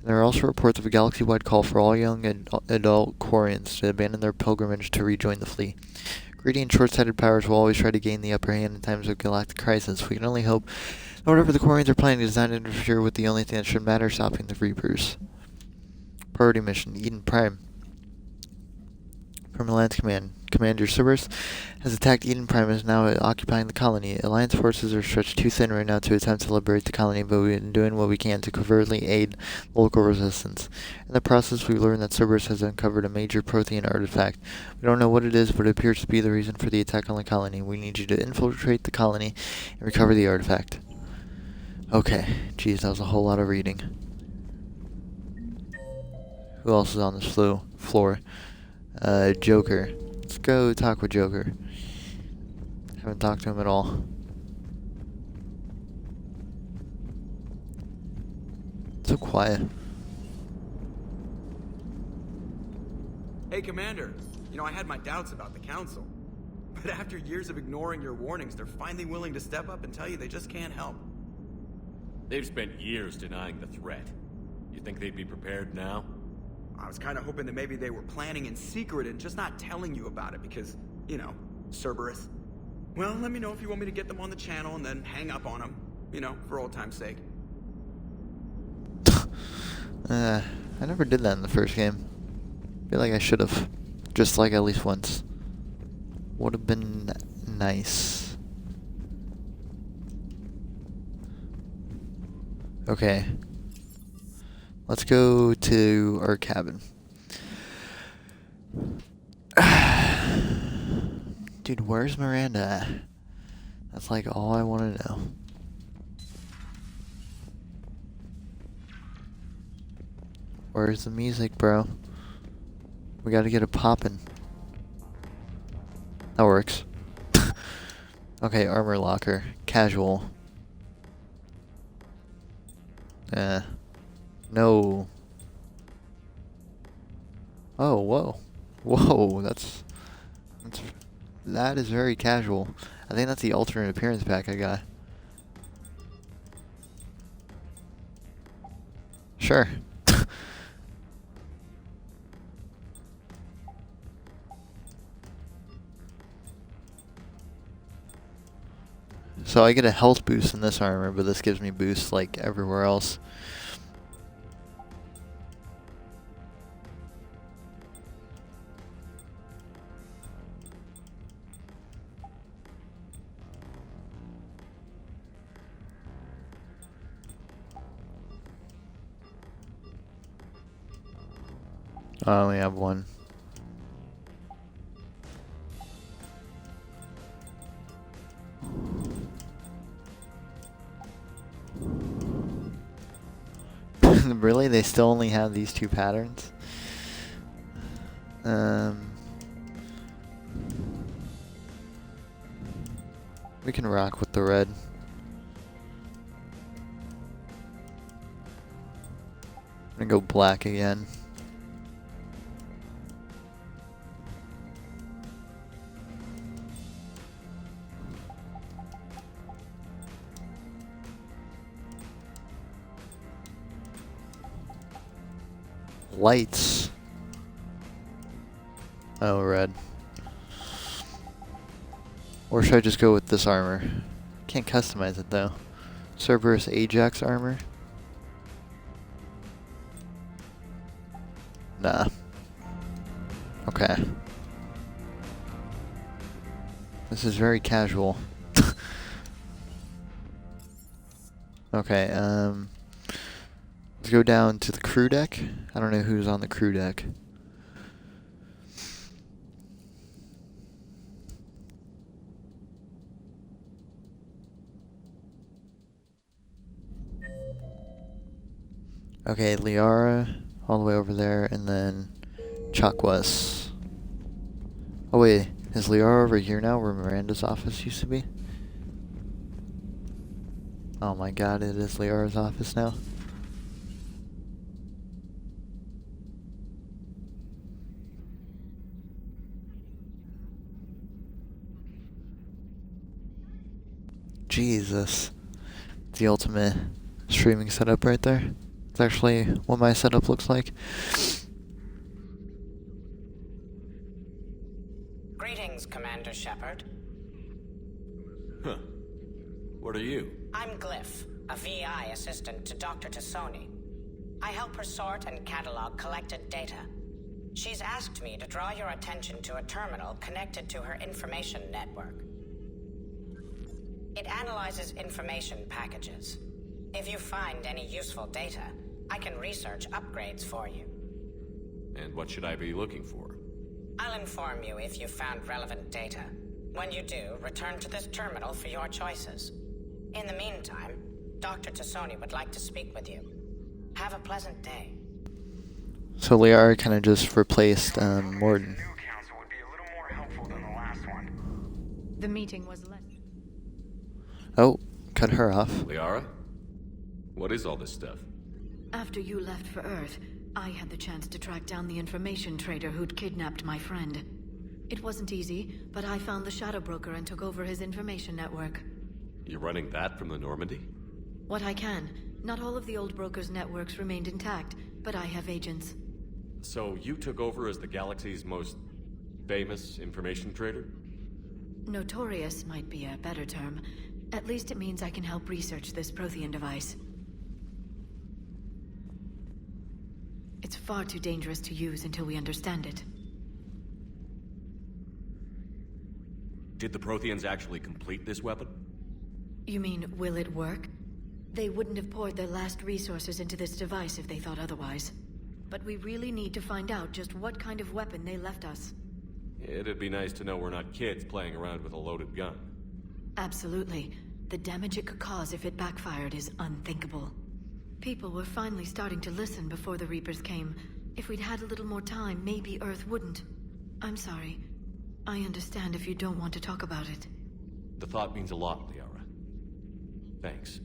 And there are also reports of a galaxy-wide call for all young adult Quarians to abandon their pilgrimage to rejoin the fleet. Greedy and short-sighted powers will always try to gain the upper hand in times of galactic crisis. We can only hope that whatever the Quarians are planning does not interfere with the only thing that should matter, stopping the Reapers. Priority mission, Eden Prime. From Alliance Command. Commander Cerberus has attacked Eden Prime and is now occupying the colony. Alliance forces are stretched too thin right now to attempt to liberate the colony, but we've been doing what we can to covertly aid local resistance. In the process, we learned that Cerberus has uncovered a major Prothean artifact. We don't know what it is, but it appears to be the reason for the attack on the colony. We need you to infiltrate the colony and recover the artifact. Okay. Jeez, that was a whole lot of reading. Who else is on this floor? Joker. Let's go talk with Joker. Haven't talked to him at all. So quiet. Hey, Commander. You know, I had my doubts about the Council. But after years of ignoring your warnings, they're finally willing to step up and tell you they just can't help. They've spent years denying the threat. You think they'd be prepared now? I was kind of hoping that maybe they were planning in secret and just not telling you about it because, you know, Cerberus. Well, let me know if you want me to get them on the channel and then hang up on them, you know, for old time's sake. I never did that in the first game. Feel like I should have. Just like at least once. Would have been nice. Okay. Let's go to our cabin. Dude, where's Miranda at? That's like all I want to know. Where's the music, bro? We gotta get it poppin'. That works. Okay, armor locker. Casual. No. Oh, whoa. Whoa, that is very casual. I think that's the alternate appearance pack I got. Sure. So I get a health boost in this armor, but this gives me boosts like everywhere else. I only have one. Really? They still only have these two patterns? We can rock with the red. I'm gonna go black again. Lights. Oh, red. Or should I just go with this armor? Can't customize it though. Cerberus Ajax armor? Nah. Okay. This is very casual. Okay, let's go down to the crew deck. I don't know who's on the crew deck. Okay, Liara, all the way over there, and then Chakwas. Oh wait, is Liara over here now where Miranda's office used to be? Oh my god, it is Liara's office now. Jesus. The ultimate streaming setup right there. It's actually what my setup looks like. Greetings, Commander Shepard. Huh. What are you? I'm Glyph, a VI assistant to Dr. Tassoni. I help her sort and catalog collected data. She's asked me to draw your attention to a terminal connected to her information network. It analyzes information packages. If you find any useful data, I can research upgrades for you. And what should I be looking for? I'll inform you if you found relevant data. When you do, return to this terminal for your choices. In the meantime, Dr. Tassoni would like to speak with you. Have a pleasant day. So Liara kind of just replaced Morden. The meeting was less. Oh, cut her off. Liara? What is all this stuff? After you left for Earth, I had the chance to track down the information trader who'd kidnapped my friend. It wasn't easy, but I found the Shadow Broker and took over his information network. You're running that from the Normandy? What I can. Not all of the old broker's networks remained intact, but I have agents. So you took over as the galaxy's most famous information trader? Notorious might be a better term. At least it means I can help research this Prothean device. It's far too dangerous to use until we understand it. Did the Protheans actually complete this weapon? You mean, will it work? They wouldn't have poured their last resources into this device if they thought otherwise. But we really need to find out just what kind of weapon they left us. It'd be nice to know we're not kids playing around with a loaded gun. Absolutely. The damage it could cause if it backfired is unthinkable. People were finally starting to listen before the Reapers came. If we'd had a little more time, maybe Earth wouldn't. I'm sorry. I understand if you don't want to talk about it. The thought means a lot, Liara. Thanks.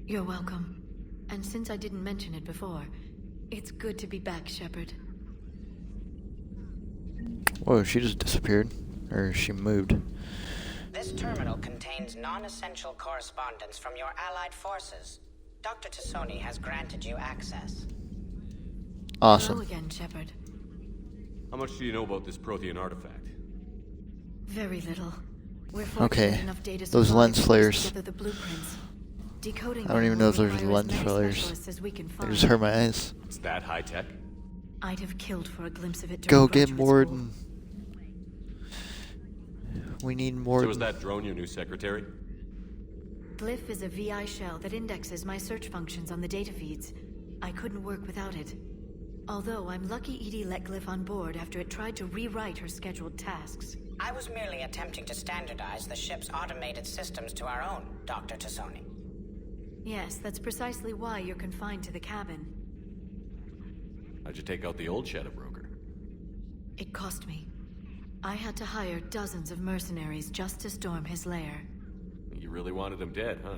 You're welcome. And since I didn't mention it before, it's good to be back, Shepard. Whoa, she just disappeared. Or she moved. This terminal contains non-essential correspondence from your allied forces. Dr. Tassoni has granted you access. Awesome. Hello again, Shepard. How much do you know about this Prothean artifact? Very little. We're Okay, fortunate enough data those supplies lens to piece flares. together the blueprints. Decoding I don't even them know will if those are require as lens many flares. specialists as we can They find. just hurt my eyes. It's that high tech? I'd have killed for a glimpse of it Go during get graduate Morden. school. We need Morden. So is that drone your new secretary? Glyph is a VI shell that indexes my search functions on the data feeds. I couldn't work without it. Although I'm lucky Edie let Glyph on board after it tried to rewrite her scheduled tasks. I was merely attempting to standardize the ship's automated systems to our own, Dr. Tassoni. Yes, that's precisely why you're confined to the cabin. How'd you take out the old Shadow Broker? It cost me. I had to hire dozens of mercenaries just to storm his lair. You really wanted him dead, huh?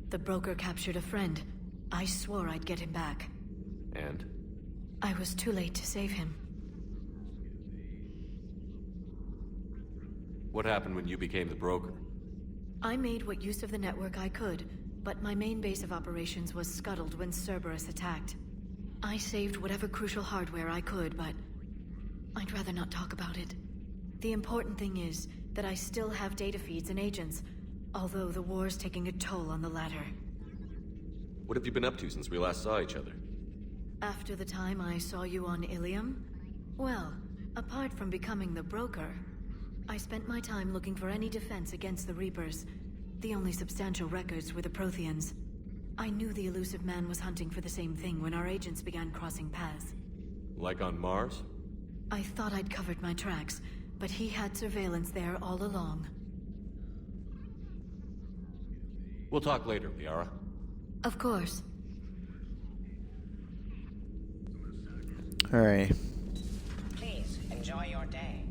The broker captured a friend. I swore I'd get him back. And? I was too late to save him. What happened when you became the broker? I made what use of the network I could, but my main base of operations was scuttled when Cerberus attacked. I saved whatever crucial hardware I could, but I'd rather not talk about it. The important thing is that I still have data feeds and agents, although the war's taking a toll on the latter. What have you been up to since we last saw each other? After the time I saw you on Ilium? Well, apart from becoming the broker, I spent my time looking for any defense against the Reapers. The only substantial records were the Protheans. I knew the elusive man was hunting for the same thing when our agents began crossing paths. Like on Mars? I thought I'd covered my tracks, but he had surveillance there all along. We'll talk later, Liara. Of course. Alright. Please, enjoy your day.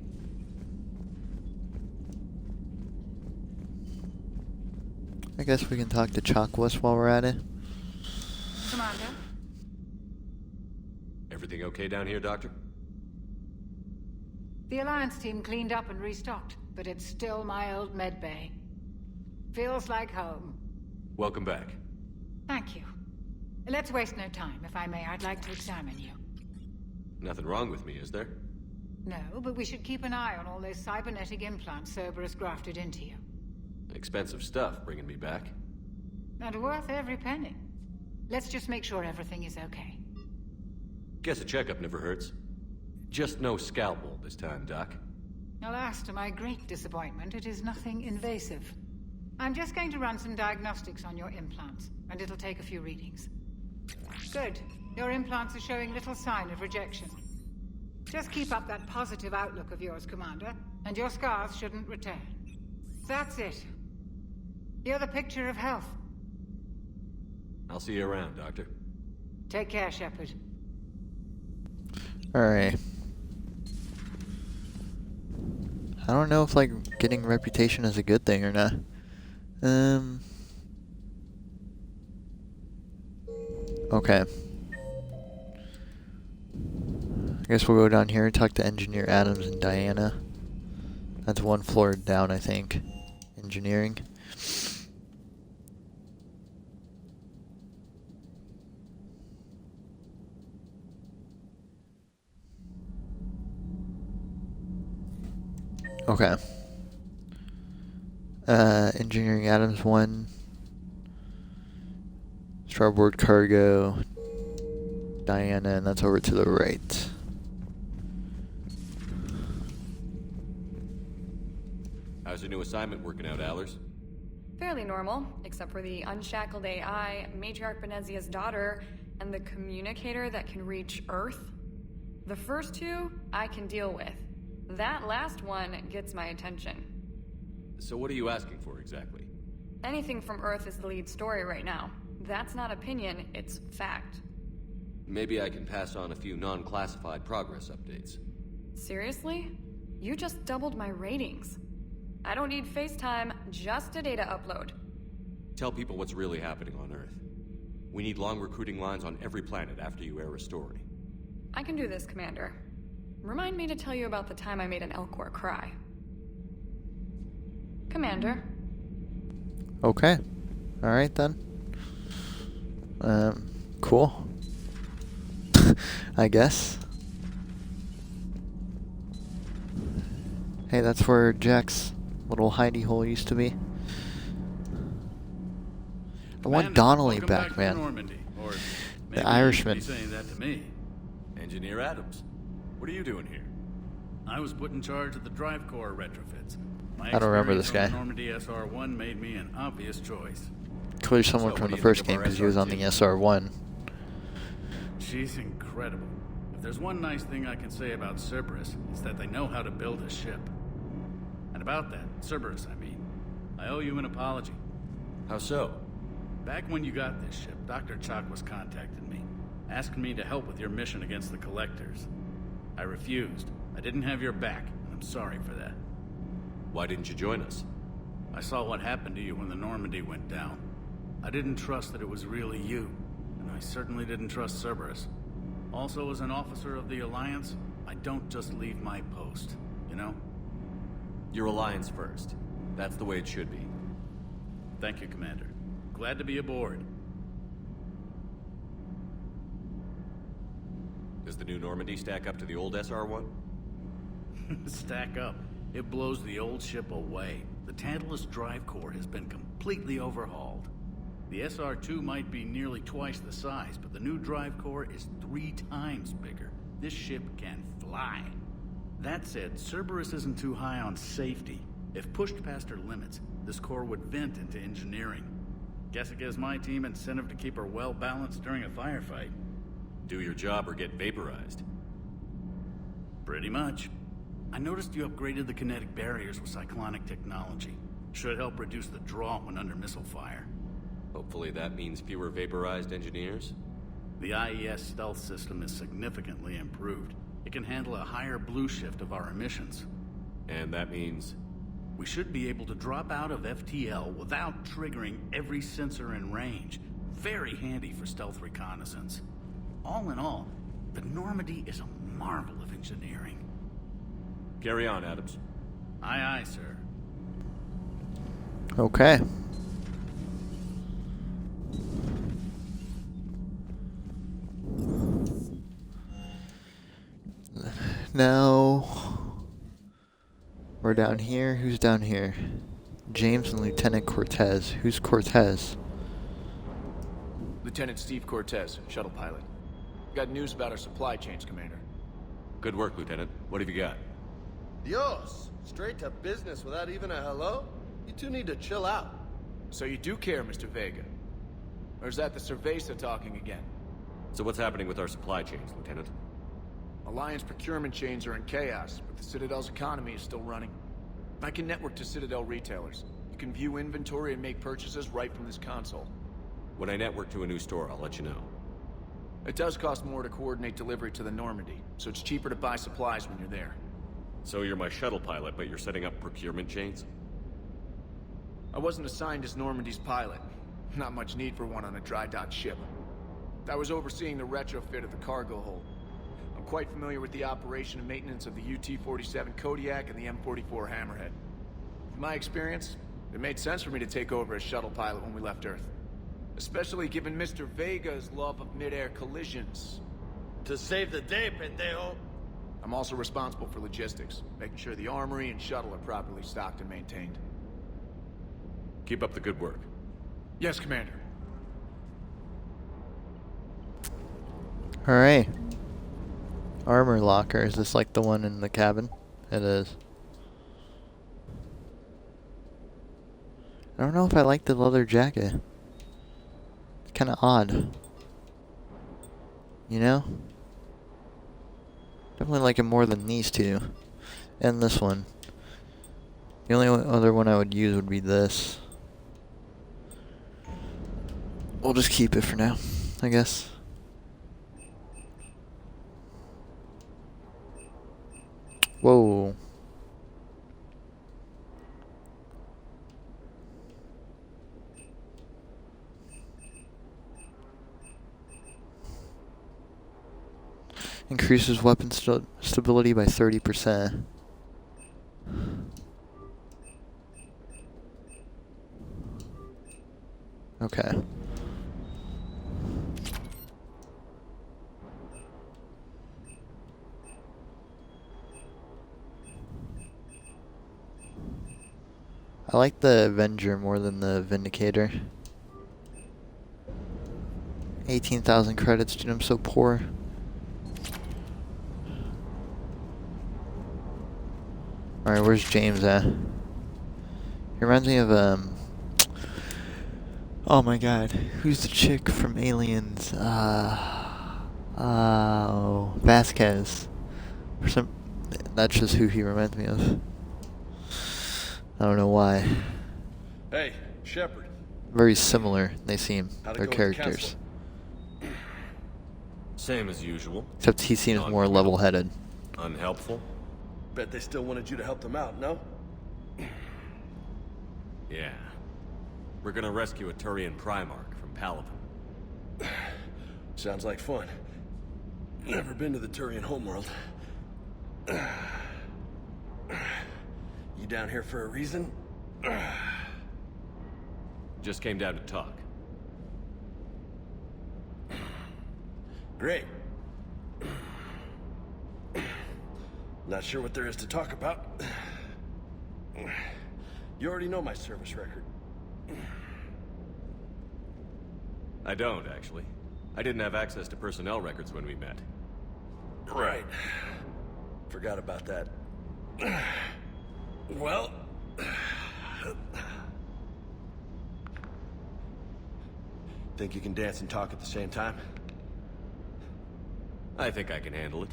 I guess we can talk to Chakwas while we're at it. Commander? Everything okay down here, Doctor? The Alliance team cleaned up and restocked, but it's still my old medbay. Feels like home. Welcome back. Thank you. Let's waste no time. If I may, I'd like to examine you. Nothing wrong with me, is there? No, but we should keep an eye on all those cybernetic implants Cerberus grafted into you. Expensive stuff bringing me back. And worth every penny. Let's just make sure everything is okay. Guess a checkup never hurts. Just no scalpel this time, Doc. Alas, to my great disappointment, it is nothing invasive. I'm just going to run some diagnostics on your implants, and it'll take a few readings. Good. Your implants are showing little sign of rejection. Just keep up that positive outlook of yours, Commander, and your scars shouldn't return. That's it. You're the picture of health. I'll see you around, Doctor. Take care, Shepard. Alright. I don't know if, like, getting reputation is a good thing or not. Okay. I guess we'll go down here and talk to Engineer Adams and Diana. That's one floor down, I think. Engineering. Okay. Engineering Adams 1. Starboard cargo. Diana, and that's over to the right. How's your new assignment working out, Allers? Fairly normal, except for the unshackled AI, Matriarch Benezia's daughter, and the communicator that can reach Earth. The first two, I can deal with. That last one gets my attention. So what are you asking for exactly? Anything from Earth is the lead story right now. That's not opinion, it's fact. Maybe I can pass on a few non-classified progress updates. Seriously? You just doubled my ratings. I don't need FaceTime, just a data upload. Tell people what's really happening on Earth. We need long recruiting lines on every planet after you air a story. I can do this, Commander. Remind me to tell you about the time I made an Elcor cry. Commander. Okay. Alright then. Cool. I guess. Hey, that's where Jack's little hidey hole used to be. I want Donnelly back, man. The Irishman. Saying that to me. Engineer Adams, what are you doing here? I was put in charge of the drive core retrofits. My I don't remember this guy. experience on the Normandy SR-1 made me an obvious choice. Clearly someone So, from what the do you first think game of our because he was on the SR1. She's incredible. If there's one nice thing I can say about Cerberus, it's that they know how to build a ship. And about that, Cerberus, I mean, I owe you an apology. How so? Back when you got this ship, Dr. Chakwas contacted me, asking me to help with your mission against the Collectors. I refused. I didn't have your back, and I'm sorry for that. Why didn't you join us? I saw what happened to you when the Normandy went down. I didn't trust that it was really you, and I certainly didn't trust Cerberus. Also, as an officer of the Alliance, I don't just leave my post, you know? Your Alliance first. That's the way it should be. Thank you, Commander. Glad to be aboard. Does the new Normandy stack up to the old SR-1? Stack up. It blows the old ship away. The Tantalus drive core has been completely overhauled. The SR-2 might be nearly twice the size, but the new drive core is 3 times bigger. This ship can fly. That said, Cerberus isn't too high on safety. If pushed past her limits, this core would vent into engineering. Guess it gives my team incentive to keep her well balanced during a firefight. Do your job or get vaporized. Pretty much. I noticed you upgraded the kinetic barriers with cyclonic technology. Should help reduce the draw when under missile fire. Hopefully that means fewer vaporized engineers? The IES stealth system is significantly improved. It can handle a higher blue shift of our emissions. And that means? We should be able to drop out of FTL without triggering every sensor in range. Very handy for stealth reconnaissance. All in all, the Normandy is a marvel of engineering. Carry on, Adams. Aye, aye, sir. Okay. Now we're down here. Who's down here? James and Lieutenant Cortez. Who's Cortez? Lieutenant Steve Cortez, shuttle pilot. Got news about our supply chains, Commander. Good work, Lieutenant. What have you got? Dios! Straight to business without even a hello? You two need to chill out. So you do care, Mr. Vega? Or is that the Cerveza talking again? So what's happening with our supply chains, Lieutenant? Alliance procurement chains are in chaos, but the Citadel's economy is still running. I can network to Citadel retailers. You can view inventory and make purchases right from this console. When I network to a new store, I'll let you know. It does cost more to coordinate delivery to the Normandy, so it's cheaper to buy supplies when you're there. So you're my shuttle pilot, but you're setting up procurement chains? I wasn't assigned as Normandy's pilot. Not much need for one on a dry dock ship. I was overseeing the retrofit of the cargo hold. I'm quite familiar with the operation and maintenance of the UT-47 Kodiak and the M44 Hammerhead. From my experience, it made sense for me to take over as shuttle pilot when we left Earth. Especially given Mr. Vega's love of mid-air collisions. To save the day, pendejo! I'm also responsible for logistics, making sure the armory and shuttle are properly stocked and maintained. Keep up the good work. Yes, Commander. Alright. Armor locker. Is this like the one in the cabin? It is. I don't know if I like the leather jacket. It's kind of odd. You know? Definitely like it more than these two. And this one. The only other one I would use would be this. We'll just keep it for now, I guess. Whoa. Increases weapon stability by 30%. Okay. I like the Avenger more than the Vindicator. 18,000 credits, dude, I'm so poor. Alright, where's James at? He reminds me of, oh my god, who's the chick from Aliens? Oh, Vasquez. That's just who he reminds me of. I don't know why. Hey, Shepard. Very similar, they seem, How'd it their go with the characters. Same as usual. Except he seems more level-headed. Unhelpful? Bet they still wanted you to help them out, no? Yeah. We're gonna rescue a Turian Primarch from Palaven. Sounds like fun. Never been to the Turian homeworld. You down here for a reason? Just came down to talk. Great. Not sure what there is to talk about. You already know my service record. I don't, actually. I didn't have access to personnel records when we met. Right. Forgot about that. Well... Think you can dance and talk at the same time? I think I can handle it.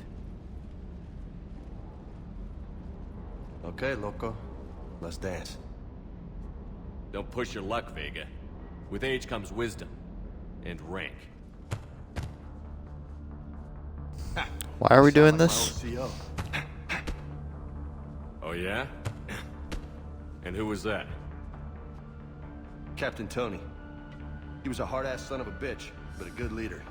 Okay, loco. Let's dance. Don't push your luck, Vega. With age comes wisdom. And rank. Why are we doing this? Oh yeah? And who was that? Captain Tony. He was a hard-ass son of a bitch, but a good leader.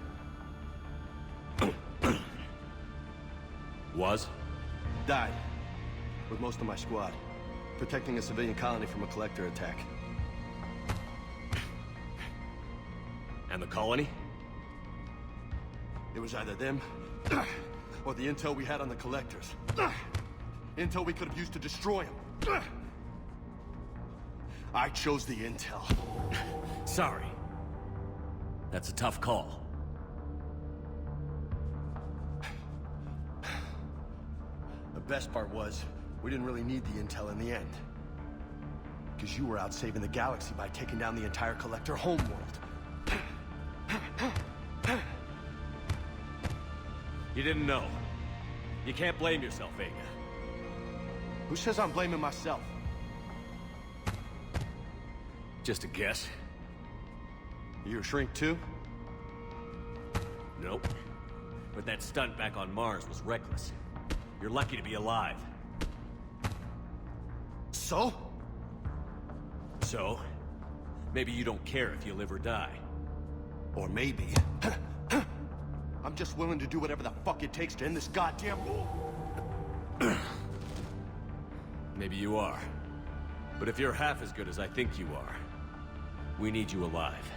Was? Died. With most of my squad. Protecting a civilian colony from a collector attack. And the colony? It was either them, or the intel we had on the collectors. Intel we could have used to destroy them. I chose the intel. Sorry. That's a tough call. The best part was, we didn't really need the intel in the end. Because you were out saving the galaxy by taking down the entire collector homeworld. You didn't know. You can't blame yourself, Vega. Who says I'm blaming myself? Just a guess. You a shrink too? Nope. But that stunt back on Mars was reckless. You're lucky to be alive. So? So? Maybe you don't care if you live or die. Or maybe... I'm just willing to do whatever the fuck it takes to end this goddamn war. Maybe you are. But if you're half as good as I think you are, we need you alive.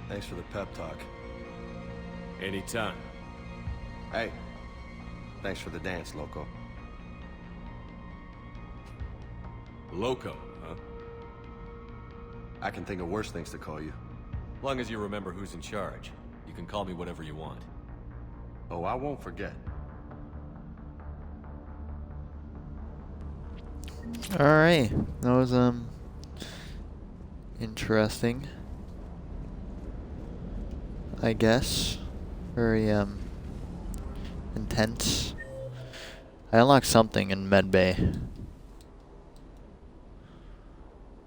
Thanks for the pep talk. Anytime. Hey, thanks for the dance, loco. Loco, huh? I can think of worse things to call you. Long as you remember who's in charge, you can call me whatever you want. Oh, I won't forget. Alright, that was interesting, I guess. Very intense. I unlocked something in Medbay.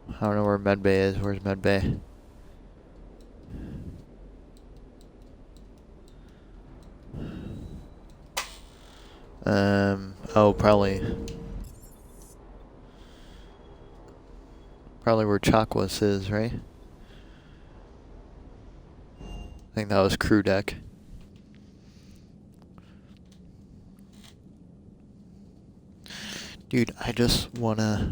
I don't know where Medbay is. Where's Medbay? Oh, probably where Chakwas is, right? I think that was crew deck. Dude, I just wanna